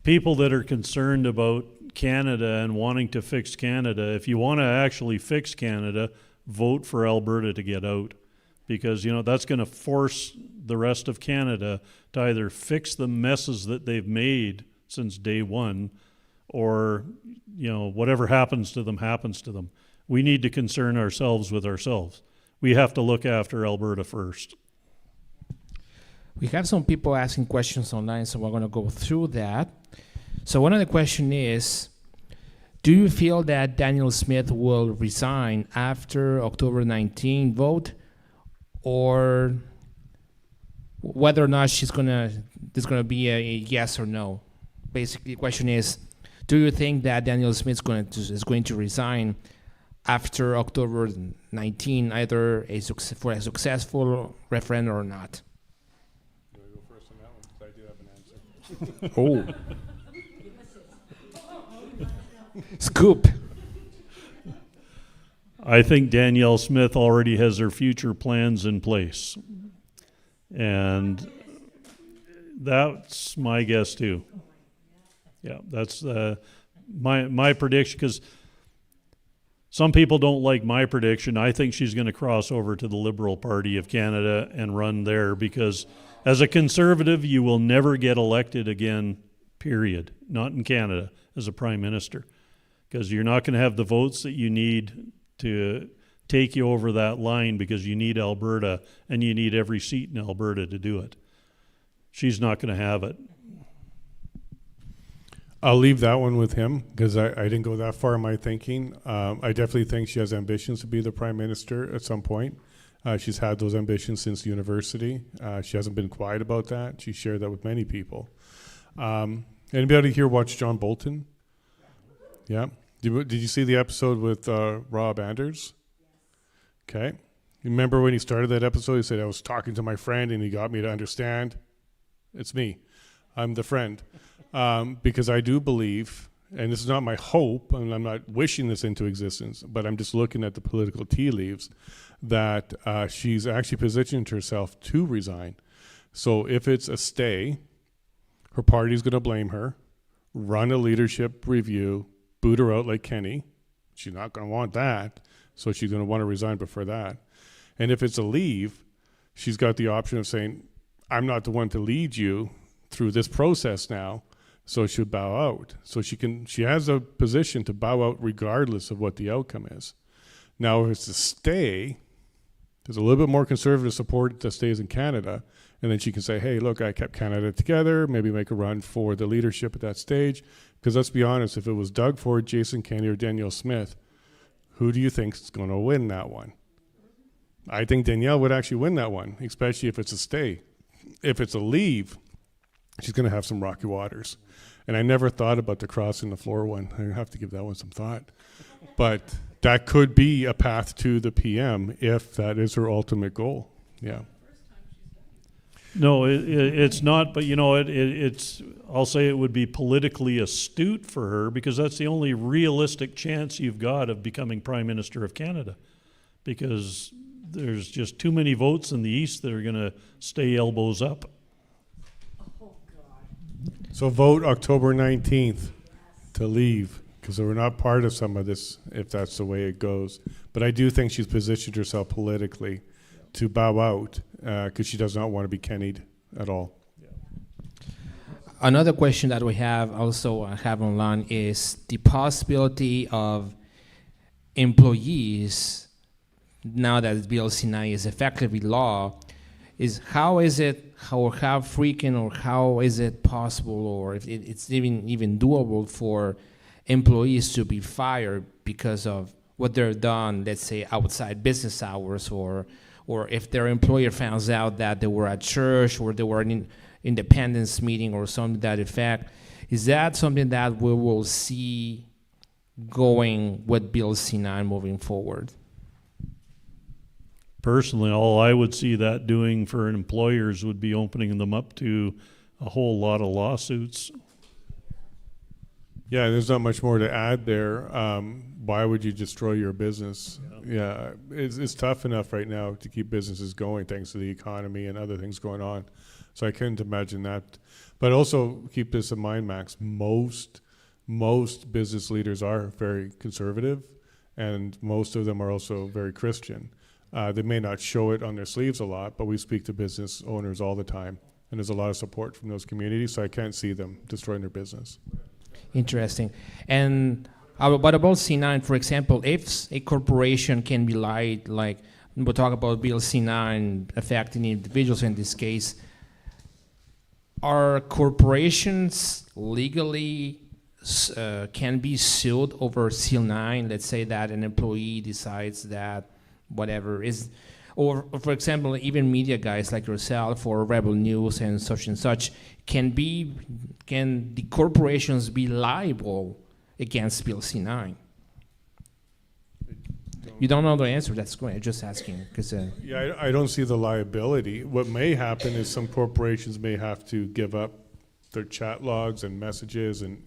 people that are concerned about Canada and wanting to fix Canada, if you want to actually fix Canada, vote for Alberta to get out, because, you know, that's going to force the rest of Canada to either fix the messes that they've made since day one, or, you know, whatever happens to them happens to them. We need to concern ourselves with ourselves. We have to look after Alberta first. We have some people asking questions online, so we're going to go through that. So one of the questions is, do you feel that Danielle Smith will resign after October 19 vote, or whether or not there's going to be a yes or no? Basically, the question is, do you think that Danielle Smith is going to resign after October 19, either for a successful referendum or not? You want to go first on that one? Because I do have an answer. Scoop. I think Danielle Smith already has her future plans in place. And that's my guess too. Yeah, that's my prediction, because some people don't like my prediction. I think she's going to cross over to the Liberal Party of Canada and run there, because as a Conservative, you will never get elected again, period. Not in Canada as a Prime Minister, because you're not going to have the votes that you need to take you over that line, because you need Alberta, and you need every seat in Alberta to do it. She's not going to have it. I'll leave that one with him, because I didn't go that far in my thinking. I definitely think she has ambitions to be the Prime Minister at some point. She's had those ambitions since university. She hasn't been quiet about that. She shared that with many people. Anybody here watch John Bolton? Yeah. Did you see the episode with Rob Anders? Okay. You remember when he started that episode, he said, I was talking to my friend and he got me to understand. It's me. I'm the friend. Because I do believe, and this is not my hope, and I'm not wishing this into existence, but I'm just looking at the political tea leaves, that she's actually positioned herself to resign. So if it's a stay, her party's going to blame her, run a leadership review, boot her out like Kenny, She's not going to want that, so she's going to want to resign before that. And if it's a leave, she's got the option of saying, I'm not the one to lead you through this process now, so she'll bow out. So she has a position to bow out regardless of what the outcome is. Now, if it's a stay, there's a little bit more conservative support that stays in Canada, and then she can say, hey, look, I kept Canada together, maybe make a run for the leadership at that stage. Because let's be honest, if it was Doug Ford, Jason Kenney, or Danielle Smith, who do you think is going to win that one? I think Danielle would actually win that one, especially if it's a stay. If it's a leave, she's going to have some rocky waters. And I never thought about the crossing the floor one. I have to give that one some thought. But that could be a path to the PM if that is her ultimate goal. Yeah. No, it's not, but you know, it's, I'll say it would be politically astute for her because that's the only realistic chance you've got of becoming Prime Minister of Canada, because there's just too many votes in the East that are going to stay elbows up. So vote October 19th to leave, because we're not part of some of this if that's the way it goes. But I do think she's positioned herself politically to bow out because she does not want to be Kenny'd at all. Another question that we have also have online is the possibility of employees, now that Bill C-9 is effectively law, is how is it, how frequent or how is it possible, or if it's even doable for employees to be fired because of what they've done, let's say outside business hours, or if their employer finds out that they were at church or they were in independence meeting or something to that effect. Is that something that we will see going with Bill C-9 moving forward? Personally, all I would see that doing for employers would be opening them up to a whole lot of lawsuits. Yeah, there's not much more to add there. Why would you destroy your business? Yeah, it's tough enough right now to keep businesses going thanks to the economy and other things going on. So I couldn't imagine that. But also keep this in mind, Max, most business leaders are very conservative, and most of them are also very Christian. They may not show it on their sleeves a lot, but we speak to business owners all the time, and there's a lot of support from those communities, so I can't see them destroying their business. Interesting. And what about C-9, for example, if a corporation can be lied, like we'll talk about Bill C-9 affecting individuals in this case, are corporations legally can be sued over C-9? Let's say that an employee decides that whatever is, or for example, even media guys like yourself or Rebel News and such, can the corporations be liable against Bill C-9? You don't know the answer, that's great, just asking. Yeah, I don't see the liability. What may happen is some corporations may have to give up their chat logs and messages and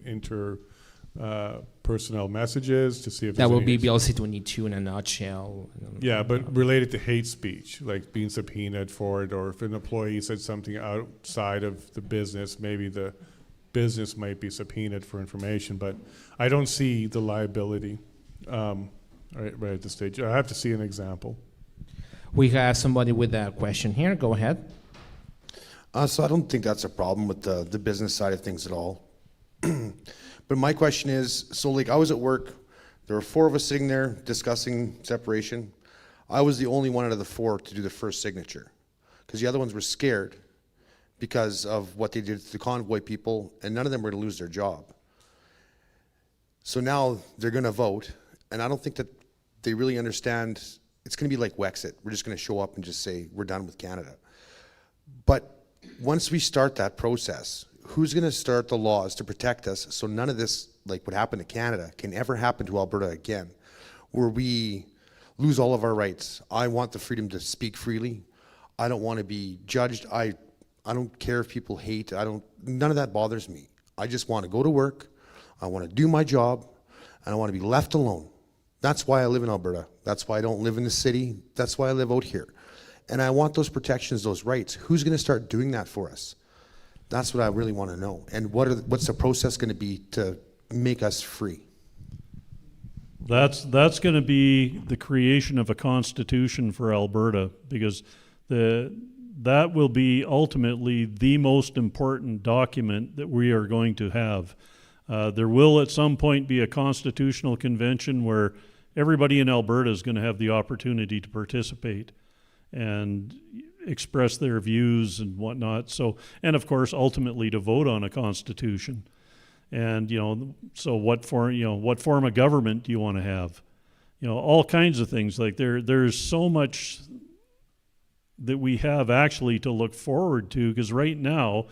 personnel messages to see if that will be Bill C-22 in a nutshell. Yeah, but related to hate speech, like being subpoenaed for it, or if an employee said something outside of the business, maybe the business might be subpoenaed for information, but I don't see the liability right at this stage. I have to see an example. We have somebody with a question here. Go ahead. So I don't think that's a problem with the business side of things at all. But my question is, so like I was at work, there were 4 of us sitting there discussing separation. I was the only one out of the 4 to do the first signature, because the other ones were scared because of what they did to the convoy people, and none of them were going to lose their job. So now they're going to vote, and I don't think that they really understand. It's going to be like Wexit. We're just going to show up and just say, we're done with Canada. But once we start that process, who's going to start the laws to protect us so none of this, like what happened to Canada, can ever happen to Alberta again, where we lose all of our rights? I want the freedom to speak freely. I don't want to be judged. I don't care if people hate. None of that bothers me. I just want to go to work. I want to do my job, and I want to be left alone. That's why I live in Alberta. That's why I don't live in the city. That's why I live out here. And I want those protections, those rights. Who's going to start doing that for us? That's what I really want to know. And what's the process going to be to make us free? That's going to be the creation of a constitution for Alberta, because that will be ultimately the most important document that we are going to have. There will at some point be a constitutional convention where everybody in Alberta is going to have the opportunity to participate and express their views and whatnot. So, and of course, ultimately to vote on a constitution. And, so what form of government do you want to have? All kinds of things. Like there's so much that we have actually to look forward to, because right now,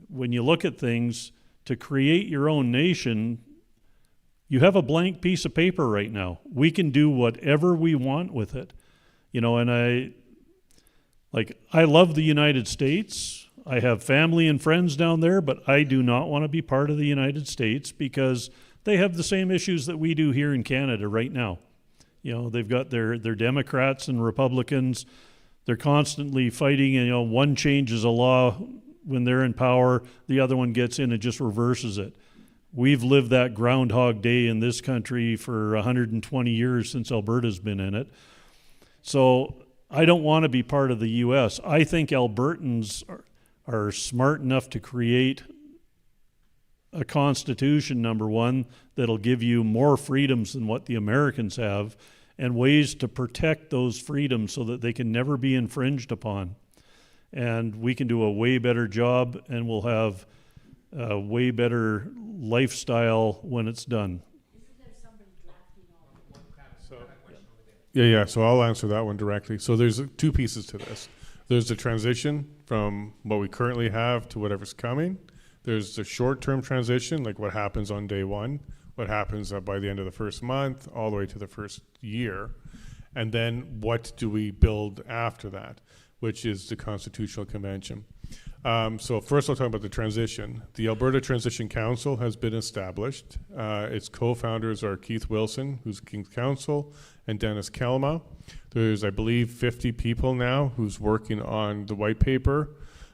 when you look at things, to create your own nation, you have a blank piece of paper right now. We can do whatever we want with it. And I love the United States. I have family and friends down there, but I do not want to be part of the United States because they have the same issues that we do here in Canada right now. They've got their Democrats and Republicans. They're constantly fighting, one changes a law when they're in power, the other one gets in and just reverses it. We've lived that Groundhog Day in this country for 120 years since Alberta's been in it. So I don't want to be part of the U.S. I think Albertans are smart enough to create a constitution, number one, that'll give you more freedoms than what the Americans have, and ways to protect those freedoms so that they can never be infringed upon. And we can do a way better job, and we'll have a way better lifestyle when it's done. Yeah. So I'll answer that one directly. So there's two pieces to this. There's the transition from what we currently have to whatever's coming. There's the short-term transition, like what happens on day one, what happens by the end of the first month, all the way to the first year. And then what do we build after that, which is the Constitutional Convention. So first I'll talk about the transition. The Alberta Transition Council has been established. Its co-founders are Keith Wilson, who's King's Counsel, and Dennis Kelma. There's, I believe, 50 people now who's working on the white paper.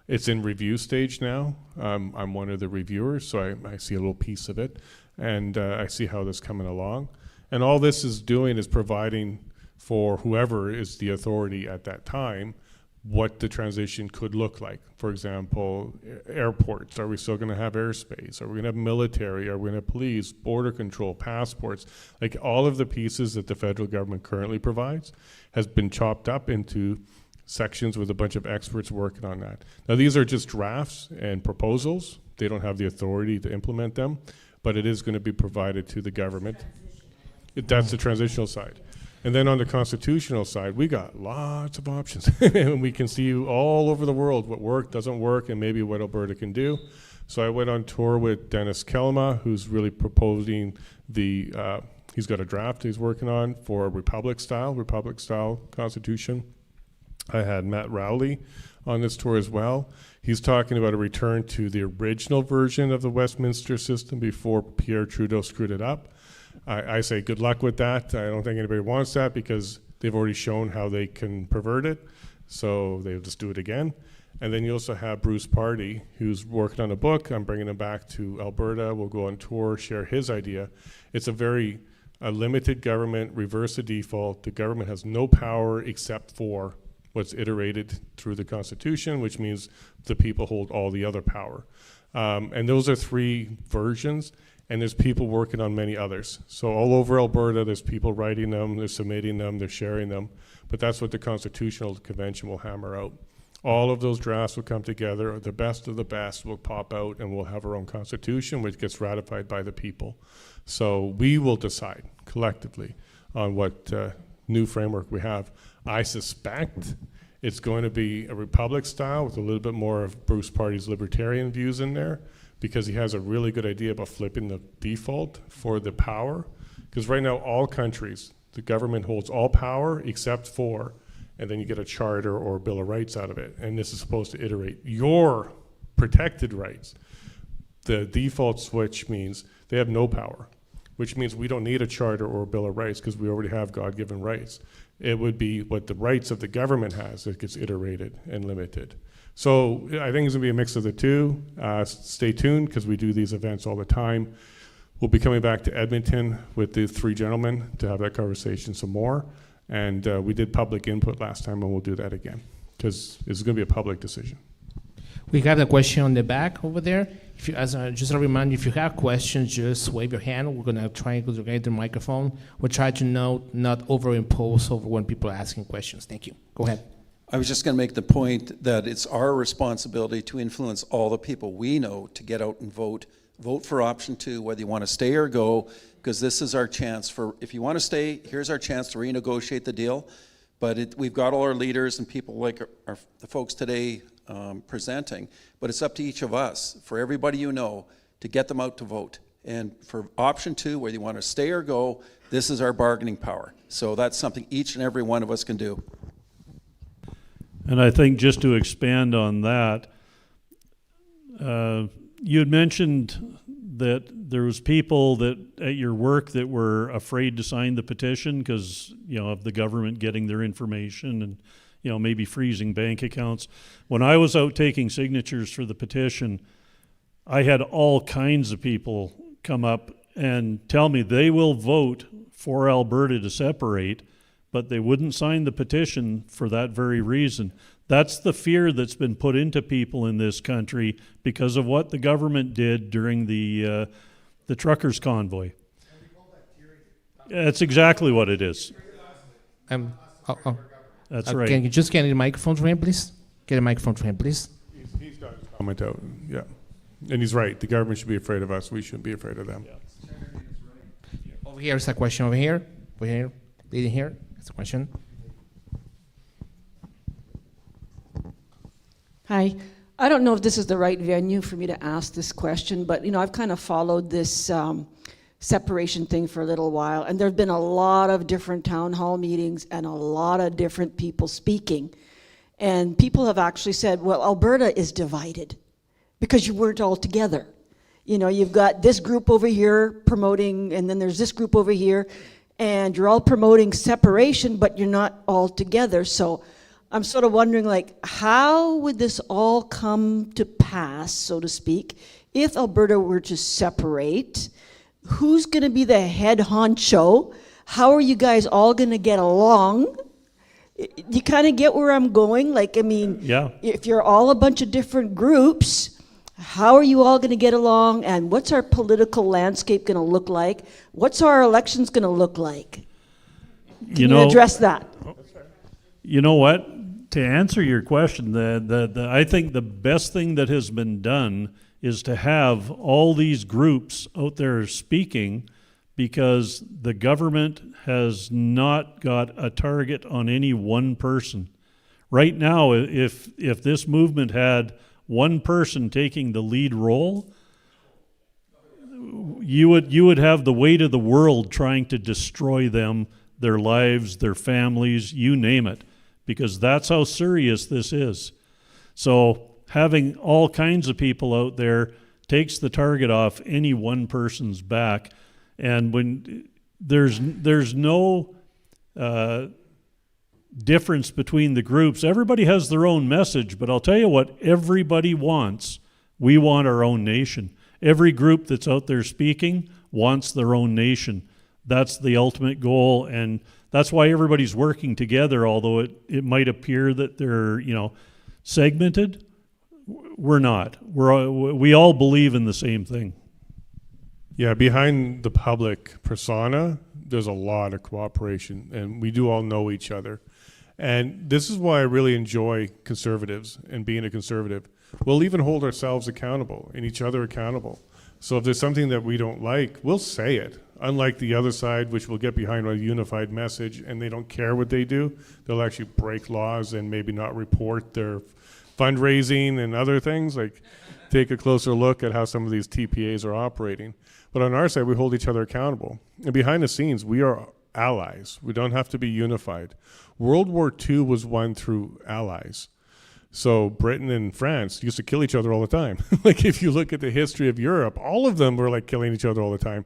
It's in review stage now. I'm one of the reviewers, so I see a little piece of it, and I see how this is coming along. And all this is doing is providing for whoever is the authority at that time what the transition could look like. For example, airports. Are we still going to have airspace? Are we going to have military? Are we going to have police, border control, passports? Like all of the pieces that the federal government currently provides has been chopped up into sections with a bunch of experts working on that. Now, these are just drafts and proposals. They don't have the authority to implement them, but it is going to be provided to the government. That's the transitional side. And then on the constitutional side, we got lots of options. And we can see all over the world what works, doesn't work, and maybe what Alberta can do. So I went on tour with Dennis Kelma, who's really proposing he's got a draft he's working on for a republic style constitution. I had Matt Rowley on this tour as well. He's talking about a return to the original version of the Westminster system before Pierre Trudeau screwed it up. I say good luck with that. I don't think anybody wants that because they've already shown how they can pervert it. So they'll just do it again. And then you also have Bruce Pardy, who's working on a book. I'm bringing him back to Alberta. We'll go on tour, share his idea. It's a limited government, reverse the default. The government has no power except for what's iterated through the Constitution, which means the people hold all the other power. And those are three versions. And there's people working on many others. So all over Alberta, there's people writing them, they're submitting them, they're sharing them. But that's what the Constitutional Convention will hammer out. All of those drafts will come together, the best of the best will pop out, and we'll have our own constitution, which gets ratified by the people. So we will decide collectively on what new framework we have. I suspect it's going to be a republic style with a little bit more of Bruce Party's libertarian views in there, because he has a really good idea about flipping the default for the power. Because right now, all countries, the government holds all power except for, and then you get a charter or a Bill of Rights out of it. And this is supposed to iterate your protected rights. The default switch means they have no power, which means we don't need a charter or a Bill of Rights because we already have God-given rights. It would be what the rights of the government has that gets iterated and limited. So I think it's going to be a mix of the two. Stay tuned because we do these events all the time. We'll be coming back to Edmonton with the three gentlemen to have that conversation some more. And we did public input last time, and we'll do that again, because it's going to be a public decision. We have a question on the back over there. If you, just a reminder, if you have questions, just wave your hand. We're gonna try to get the microphone. We'll try to not overimpose over when people are asking questions. Thank you. Go ahead. I was just going to make the point that it's our responsibility to influence all the people we know to get out and vote. Vote for option 2, whether you want to stay or go, because this is our chance for, if you want to stay, here's our chance to renegotiate the deal. But we've got all our leaders and people like the folks today presenting, but it's up to each of us, for everybody you know, to get them out to vote. And for option 2, whether you want to stay or go, this is our bargaining power. So that's something each and every one of us can do. And I think just to expand on that, you had mentioned that there was people that at your work that were afraid to sign the petition because, of the government getting their information and, maybe freezing bank accounts. When I was out taking signatures for the petition, I had all kinds of people come up and tell me they will vote for Alberta to separate, but they wouldn't sign the petition for that very reason. That's the fear that's been put into people in this country because of what the government did during the truckers' convoy. That's exactly what it is. That's right. Can you just get a microphone for him, please? Get a microphone for him, please. He's got his comment out, yeah. And he's right. The government should be afraid of us. We shouldn't be afraid of them. Yeah. Over here is a question. Over here. Lady here. It's a question. Hi. I don't know if this is the right venue for me to ask this question, but I've kind of followed this separation thing for a little while, and there have been a lot of different town hall meetings and a lot of different people speaking. And people have actually said, well, Alberta is divided because you weren't all together. You've got this group over here promoting, and then there's this group over here, and you're all promoting separation, but you're not all together. So I'm sort of wondering, how would this all come to pass, so to speak, if Alberta were to separate? Who's going to be the head honcho? How are you guys all going to get along? You kind of get where I'm going? Yeah. If you're all a bunch of different groups, how are you all going to get along? And what's our political landscape going to look like? What's our elections going to look like? Can you address that? You know what? To answer your question, I think the best thing that has been done is to have all these groups out there speaking, because the government has not got a target on any one person. Right now, if this movement had one person taking the lead role, you would have the weight of the world trying to destroy them, their lives, their families, you name it, because that's how serious this is. So having all kinds of people out there takes the target off any one person's back. And when there's no difference between the groups, everybody has their own message, but I'll tell you what everybody wants. We want our own nation. Every group that's out there speaking wants their own nation. That's the ultimate goal, and that's why everybody's working together, although it might appear that they're, segmented. We're not. We all believe in the same thing. Yeah, behind the public persona, there's a lot of cooperation, and we do all know each other. And this is why I really enjoy conservatives and being a conservative. We'll even hold ourselves accountable and each other accountable. So if there's something that we don't like, we'll say it. Unlike the other side, which will get behind a unified message and they don't care what they do, they'll actually break laws and maybe not report their fundraising and other things. Take a closer look at how some of these TPAs are operating. But on our side, we hold each other accountable. And behind the scenes, we are allies. We don't have to be unified. World War II was won through allies. So Britain and France used to kill each other all the time. If you look at the history of Europe, all of them were killing each other all the time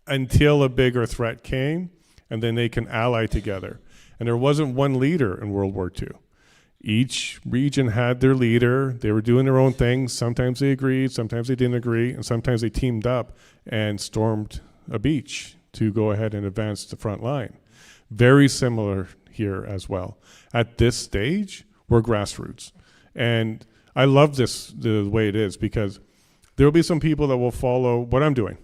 until a bigger threat came, and then they can ally together. And there wasn't one leader in World War II. Each region had their leader. They were doing their own things. Sometimes they agreed, sometimes they didn't agree, and sometimes they teamed up and stormed a beach to go ahead and advance the front line. Very similar here as well. At this stage, we're grassroots. And I love this the way it is, because there will be some people that will follow what I'm doing.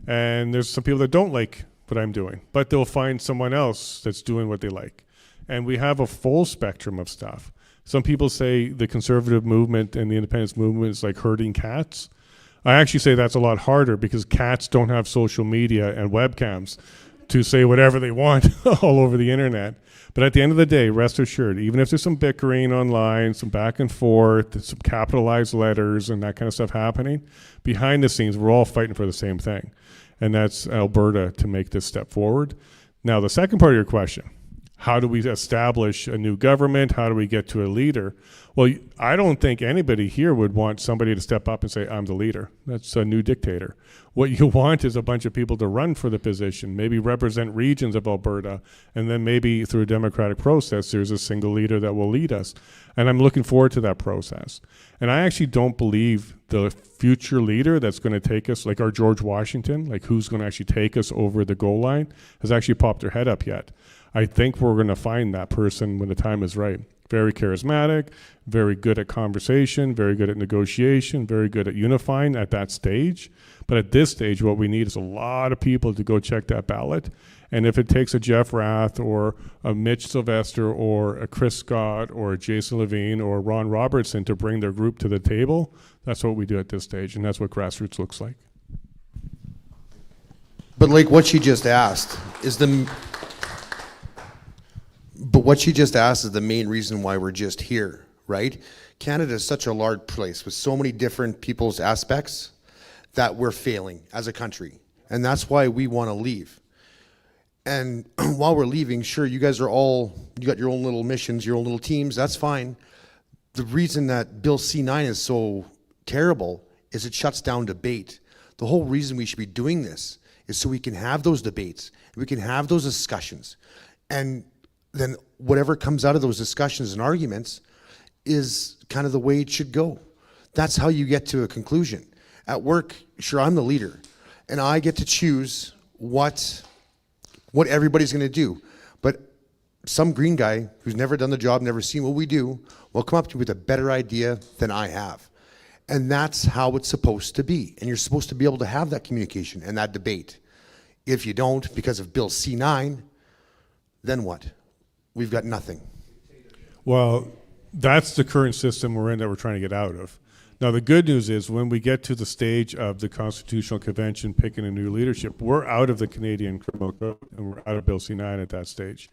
And there's some people that don't like what I'm doing, but they'll find someone else that's doing what they like. And we have a full spectrum of stuff. Some people say the conservative movement and the independence movement is like herding cats. I actually say that's a lot harder, because cats don't have social media and webcams to say whatever they want all over the internet. But at the end of the day, rest assured, even if there's some bickering online, some back and forth, some capitalized letters and that kind of stuff happening, behind the scenes, we're all fighting for the same thing. And that's Alberta to make this step forward. Now, the second part of your question, how do we establish a new government? How do we get to a leader? Well, I don't think anybody here would want somebody to step up and say, I'm the leader. That's a new dictator. What you want is a bunch of people to run for the position, maybe represent regions of Alberta, and then maybe through a democratic process, there's a single leader that will lead us. And I'm looking forward to that process. And I actually don't believe the future leader that's going to take us, like our George Washington, like who's going to actually take us over the goal line, has actually popped their head up yet. I think we're going to find that person when the time is right. Very charismatic, very good at conversation, very good at negotiation, very good at unifying at that stage. But at this stage, what we need is a lot of people to go check that ballot. And if it takes a Jeff Rath or a Mitch Sylvester or a Chris Scott or a Jason Lavigne or Ron Robertson to bring their group to the table, that's what we do at this stage, and that's what grassroots looks like. But like what she just asked is the main reason why we're just here, right? Canada is such a large place with so many different people's aspects that we're failing as a country. And that's why we want to leave. And while we're leaving, sure, you guys are all, you got your own little missions, your own little teams, that's fine. The reason that Bill C-9 is so terrible is it shuts down debate. The whole reason we should be doing this is so we can have those debates, we can have those discussions, and then whatever comes out of those discussions and arguments is kind of the way it should go. That's how you get to a conclusion. At work, sure, I'm the leader, and I get to choose what everybody's going to do. But some green guy who's never done the job, never seen what we do, will come up to me with a better idea than I have. And that's how it's supposed to be. And you're supposed to be able to have that communication and that debate. If you don't, because of Bill C-9, then what? We've got nothing. Well, that's the current system we're in that we're trying to get out of. Now, the good news is when we get to the stage of the Constitutional Convention picking a new leadership, we're out of the Canadian Criminal Code and we're out of Bill C-9 at that stage.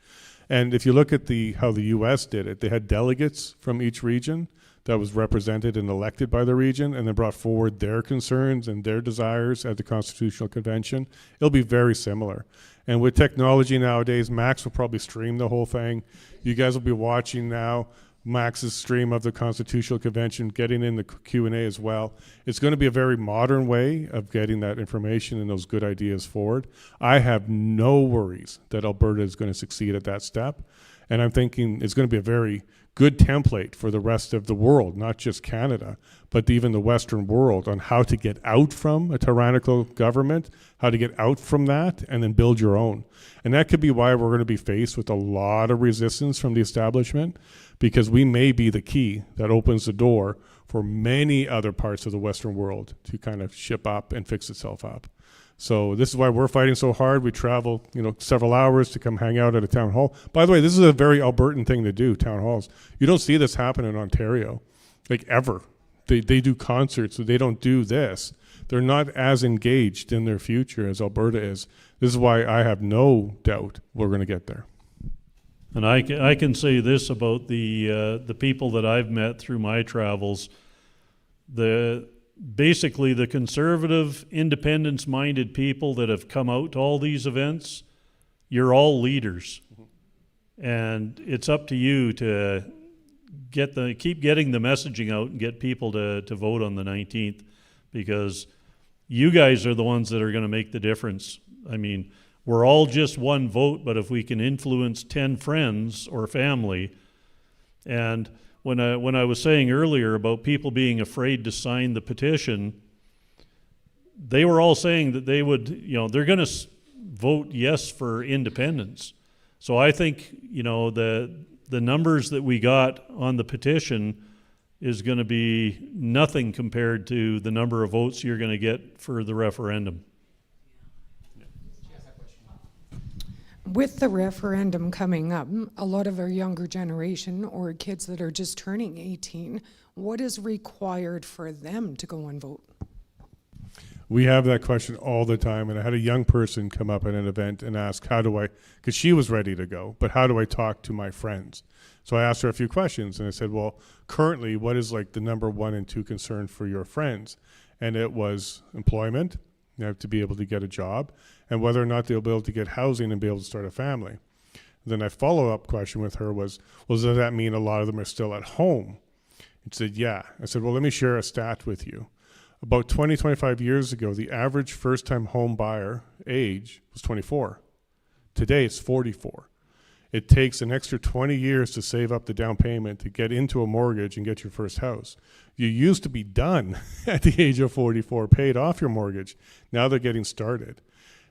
And if you look at how the U.S. did it, they had delegates from each region that was represented and elected by the region and then brought forward their concerns and their desires at the Constitutional Convention. It'll be very similar. And with technology nowadays, Max will probably stream the whole thing. You guys will be watching now Max's stream of the Constitutional Convention, getting in the Q&A as well. It's going to be a very modern way of getting that information and those good ideas forward. I have no worries that Alberta is going to succeed at that step. And I'm thinking it's going to be a very good template for the rest of the world, not just Canada, but even the Western world on how to get out from a tyrannical government, how to get out from that, and then build your own. And that could be why we're going to be faced with a lot of resistance from the establishment, because we may be the key that opens the door for many other parts of the Western world to kind of ship up and fix itself up. So this is why we're fighting so hard. We travel, several hours to come hang out at a town hall. By the way, this is a very Albertan thing to do, town halls. You don't see this happen in Ontario, like ever. They do concerts, so they don't do this. They're not as engaged in their future as Alberta is. This is why I have no doubt we're going to get there. And I can say this about the people that I've met through my travels. Basically the conservative, independence-minded people that have come out to all these events, you're all leaders. And it's up to you to keep getting the messaging out and get people to vote on the 19th, because you guys are the ones that are going to make the difference. I mean, we're all just one vote, but if we can influence 10 friends or family, And when I was saying earlier about people being afraid to sign the petition, they were all saying that they would, they're going to vote yes for independence. So I think, the numbers that we got on the petition is going to be nothing compared to the number of votes you're going to get for the referendum. With the referendum coming up, a lot of our younger generation or kids that are just turning 18, what is required for them to go and vote? We have that question all the time, and I had a young person come up at an event and ask, how do I, because she was ready to go, but how do I talk to my friends? So I asked her a few questions, and I said, well, currently, what is like the number 1 and 2 concern for your friends? And it was employment, you have to be able to get a job, and whether or not they'll be able to get housing and be able to start a family. Then my follow-up question with her was, well, does that mean a lot of them are still at home? And she said, yeah. I said, well, let me share a stat with you. About 20, 25 years ago, the average first-time home buyer age was 24. Today, it's 44. It takes an extra 20 years to save up the down payment to get into a mortgage and get your first house. You used to be done at the age of 44, paid off your mortgage. Now they're getting started.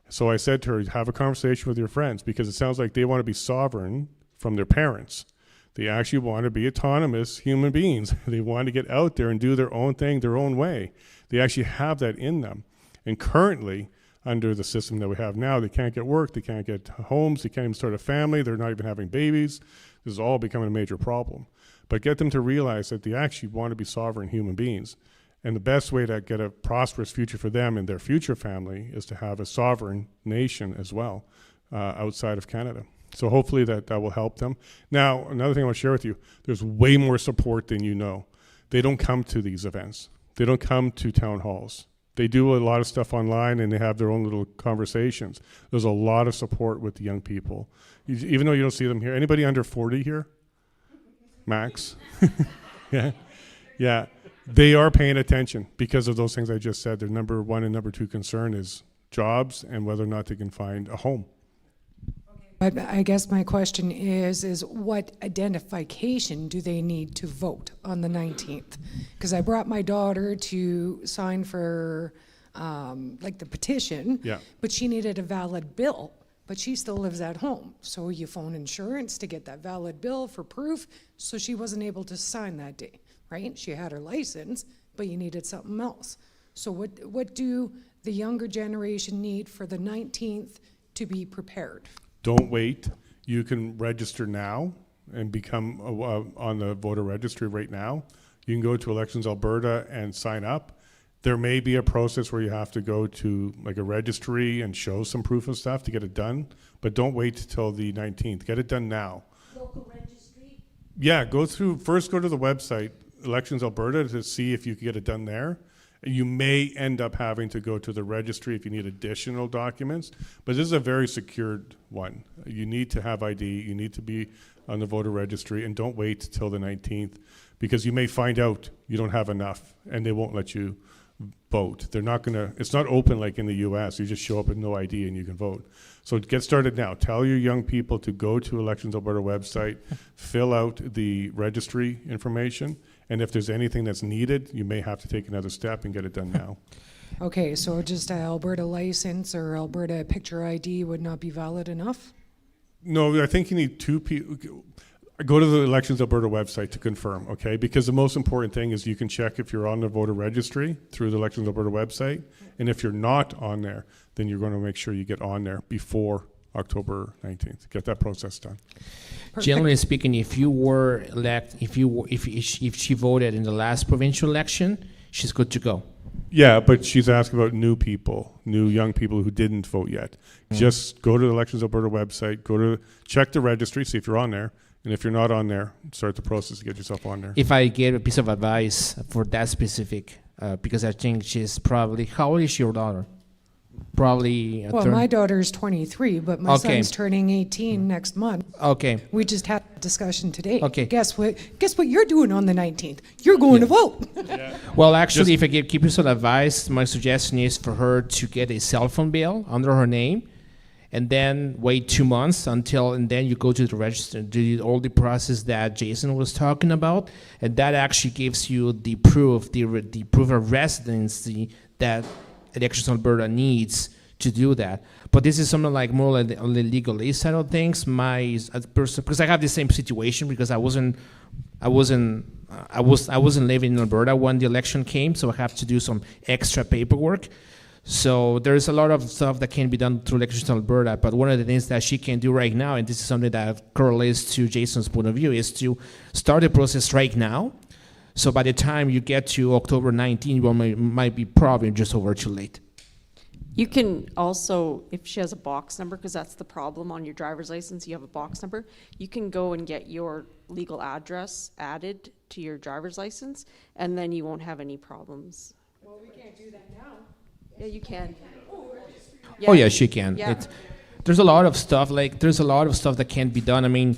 So I said to her, have a conversation with your friends, because it sounds like they want to be sovereign from their parents. They actually want to be autonomous human beings. They want to get out there and do their own thing, their own way. They actually have that in them. And currently, under the system that we have now, they can't get work, they can't get homes, they can't even start a family, they're not even having babies. This is all becoming a major problem. But get them to realize that they actually want to be sovereign human beings. And the best way to get a prosperous future for them and their future family is to have a sovereign nation as well, outside of Canada. So hopefully that will help them. Now, another thing I want to share with you, there's way more support than you know. They don't come to these events. They don't come to town halls. They do a lot of stuff online, and they have their own little conversations. There's a lot of support with the young people. Even though you don't see them here. Anybody under 40 here? Max? Yeah. Yeah. They are paying attention because of those things I just said. Their number 1 and number 2 concern is jobs and whether or not they can find a home. But I guess my question is what identification do they need to vote on the 19th? Because I brought my daughter to sign for like the petition, Yeah. but she needed a valid bill, but she still lives at home. So you phone insurance to get that valid bill for proof, so she wasn't able to sign that day, right? She had her license, but you needed something else. So what do the younger generation need for the 19th to be prepared? Don't wait. You can register now and become on the voter registry right now. You can go to Elections Alberta and sign up. There may be a process where you have to go to like a registry and show some proof of stuff to get it done, but don't wait till the 19th. Get it done now. Local registry? Yeah, go to the website, Elections Alberta, to see if you can get it done there. You may end up having to go to the registry if you need additional documents, but this is a very secured one. You need to have ID, you need to be on the voter registry, and don't wait till the 19th, because you may find out you don't have enough and they won't let you vote. They're not gonna, it's not open like in the US. You just show up with no ID and you can vote. So get started now. Tell your young people to go to Elections Alberta website, fill out the registry information, and if there's anything that's needed, you may have to take another step and get it done now. Okay, so just an Alberta license or Alberta picture ID would not be valid enough? No, I think you need 2 people. Go to the Elections Alberta website to confirm, okay? Because the most important thing is you can check if you're on the voter registry through the Elections Alberta website, and if you're not on there, then you're going to make sure you get on there before October 19th. Get that process done. Generally speaking, if you were elect, if she voted in the last provincial election, she's good to go. Yeah, but she's asking about new people, new young people who didn't vote yet. Just go to the Elections Alberta website, check the registry, see if you're on there, and if you're not on there, start the process to get yourself on there. If I gave a piece of advice for that specific, because I think she's probably, how old is your daughter? Probably. Well, my daughter's 23, but my Okay. son's turning 18 next month. Okay. We just had a discussion today. Okay. Guess what you're doing on the 19th? You're going to vote. Well, actually, if I give you some advice, my suggestion is for her to get a cell phone bill under her name and then wait 2 months and then you go to the register, do all the process that Jason was talking about, and that actually gives you the proof, the proof of residency that Elections Alberta needs to do that. But this is something like more like on the legalese side of things. Because I have the same situation because I wasn't living in Alberta when the election came, so I have to do some extra paperwork. So there's a lot of stuff that can be done through Elections Alberta, but one of the things that she can do right now, and this is something that correlates to Jason's point of view, is to start the process right now. So by the time you get to October 19, you might be probably just over too late. You can also, if she has a box number, because that's the problem on your driver's license, you have a box number, you can go and get your legal address added to your driver's license, and then you won't have any problems. Well, we can't do that now. Yeah, you can. Oh yeah, she can. Yeah. There's a lot of stuff that can be done. I mean,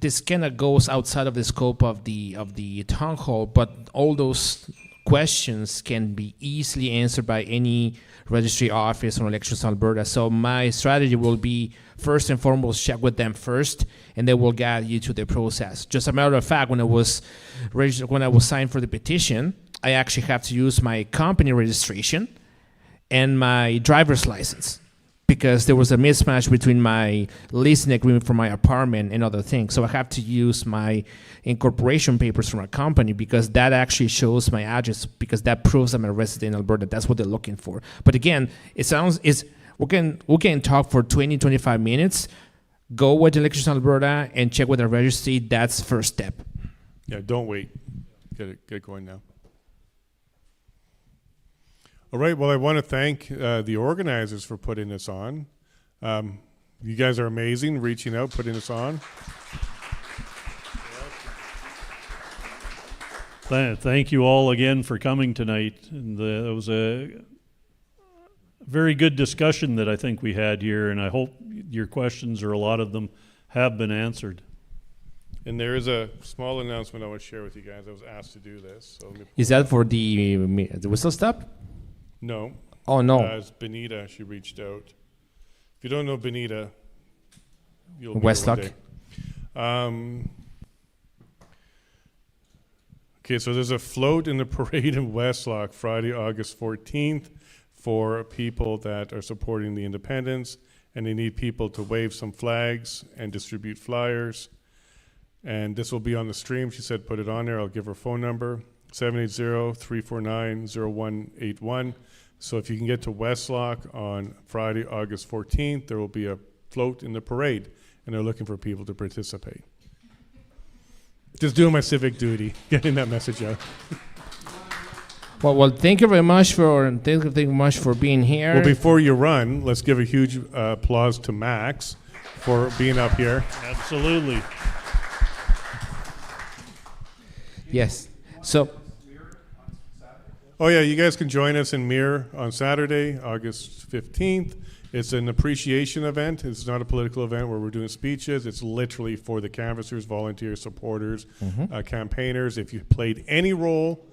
this kind of goes outside of the scope of the town hall, but all those questions can be easily answered by any registry office or Elections Alberta. So my strategy will be first and foremost check with them first, and they will guide you to the process. Just a matter of fact, when I was signed for the petition, I actually have to use my company registration and my driver's license, because there was a mismatch between my leasing agreement for my apartment and other things. So I have to use my incorporation papers from a company, because that actually shows my address, because that proves I'm a resident in Alberta. That's what they're looking for. But again, we can talk for 20-25 minutes. Go with Elections Alberta and check with the registry. That's first step. Yeah, don't wait. Get going now. All right, well, I want to thank the organizers for putting this on. You guys are amazing, reaching out, putting this on. Thank you all again for coming tonight. And it was a very good discussion that I think we had here, and I hope your questions, or a lot of them, have been answered. And there is a small announcement I want to share with you guys. I was asked to do this. So Is that for the whistle stop? No. Oh, no. It's Benita. She reached out. If you don't know Benita, you'll meet her Westlock. one day. Okay, so there's a float in the parade in Westlock Friday, August 14th for people that are supporting the independents, and they need people to wave some flags and distribute flyers. And this will be on the stream. She said put it on there. I'll give her phone number, 780-349-0181. So if you can get to Westlock on Friday, August 14th, there will be a float in the parade, and they're looking for people to participate. Just doing my civic duty, getting that message out. Well, thank you very much for being here. Well, before you run, let's give a huge applause to Max for being up here. Absolutely. Yes. So. Oh yeah, you guys can join us in Mir on Saturday, August 15th. It's an appreciation event. It's not a political event where we're doing speeches. It's literally for the canvassers, volunteers, supporters, campaigners. If you played any role,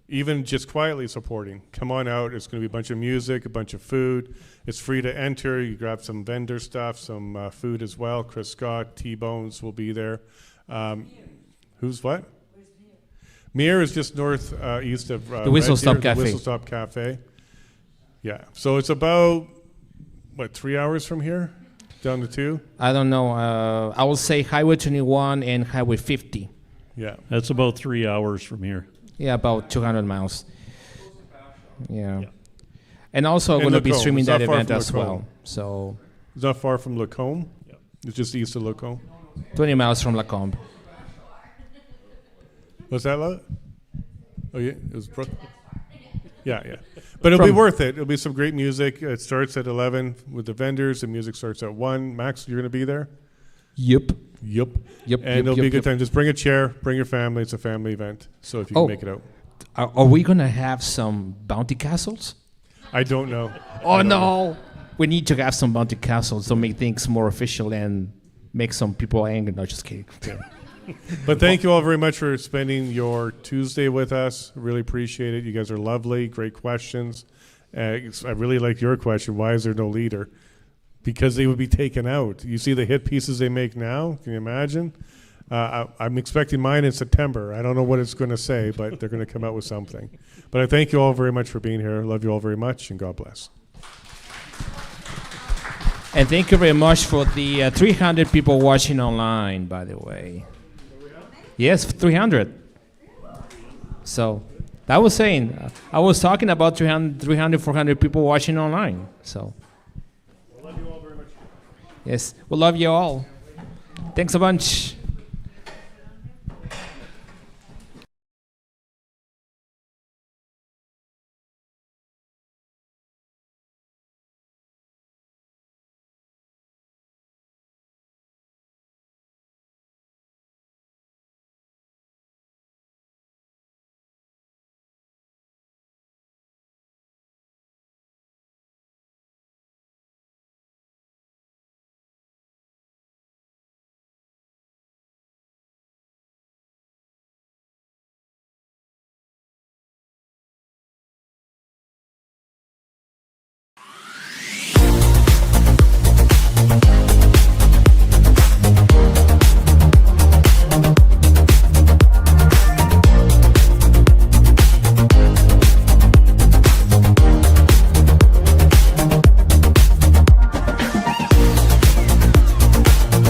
even just quietly supporting, come on out. It's going to be a bunch of music, a bunch of food. It's free to enter. You grab some vendor stuff, some food as well. Chris Scott, T-Bones will be there. Who's what? Mir is just east of the Whistle Stop Cafe. Whistle Stop Cafe. Yeah. So it's about 3 hours from here, down to 2. I don't know. I will say Highway 21 and Highway 50. Yeah. That's about 3 hours from here. Yeah, about 200 miles. Yeah. And also I'm going to be Lacombe. streaming It's that not far event from as Lacombe. well. So. It's not far from Lacombe. Yep. It's just east of Lacombe. 20 miles from Lacombe. What's that, Lotte? Oh, yeah, it was yeah. But it'll be worth it. It'll be some great music. It starts at 11 with the vendors. The music starts at 1. Max, you're going to be there? Yep. And it'll be a good time. Just bring a chair, bring your family. It's a family event. So if you can make it out. Are we going to have some bounty castles? I don't know. Oh, no. We need to have some bounty castles to make things more official and make some people angry. No, just kidding. Yeah. But thank you all very much for spending your Tuesday with us. Really appreciate it. You guys are lovely, great questions. I really like your question. Why is there no leader? because they would be taken out. You see the hit pieces they make now? Can you imagine? I'm expecting mine in September. I don't know what it's going to say, but they're going to come out with something. But I thank you all very much for being here. Love you all very much, and God bless. And thank you very much for the 300 people watching online, by the way. Yes, 300. So that was saying, I was talking about 300, 400 people watching online. So. Love you all very much. Yes, we love you all. Thanks a bunch.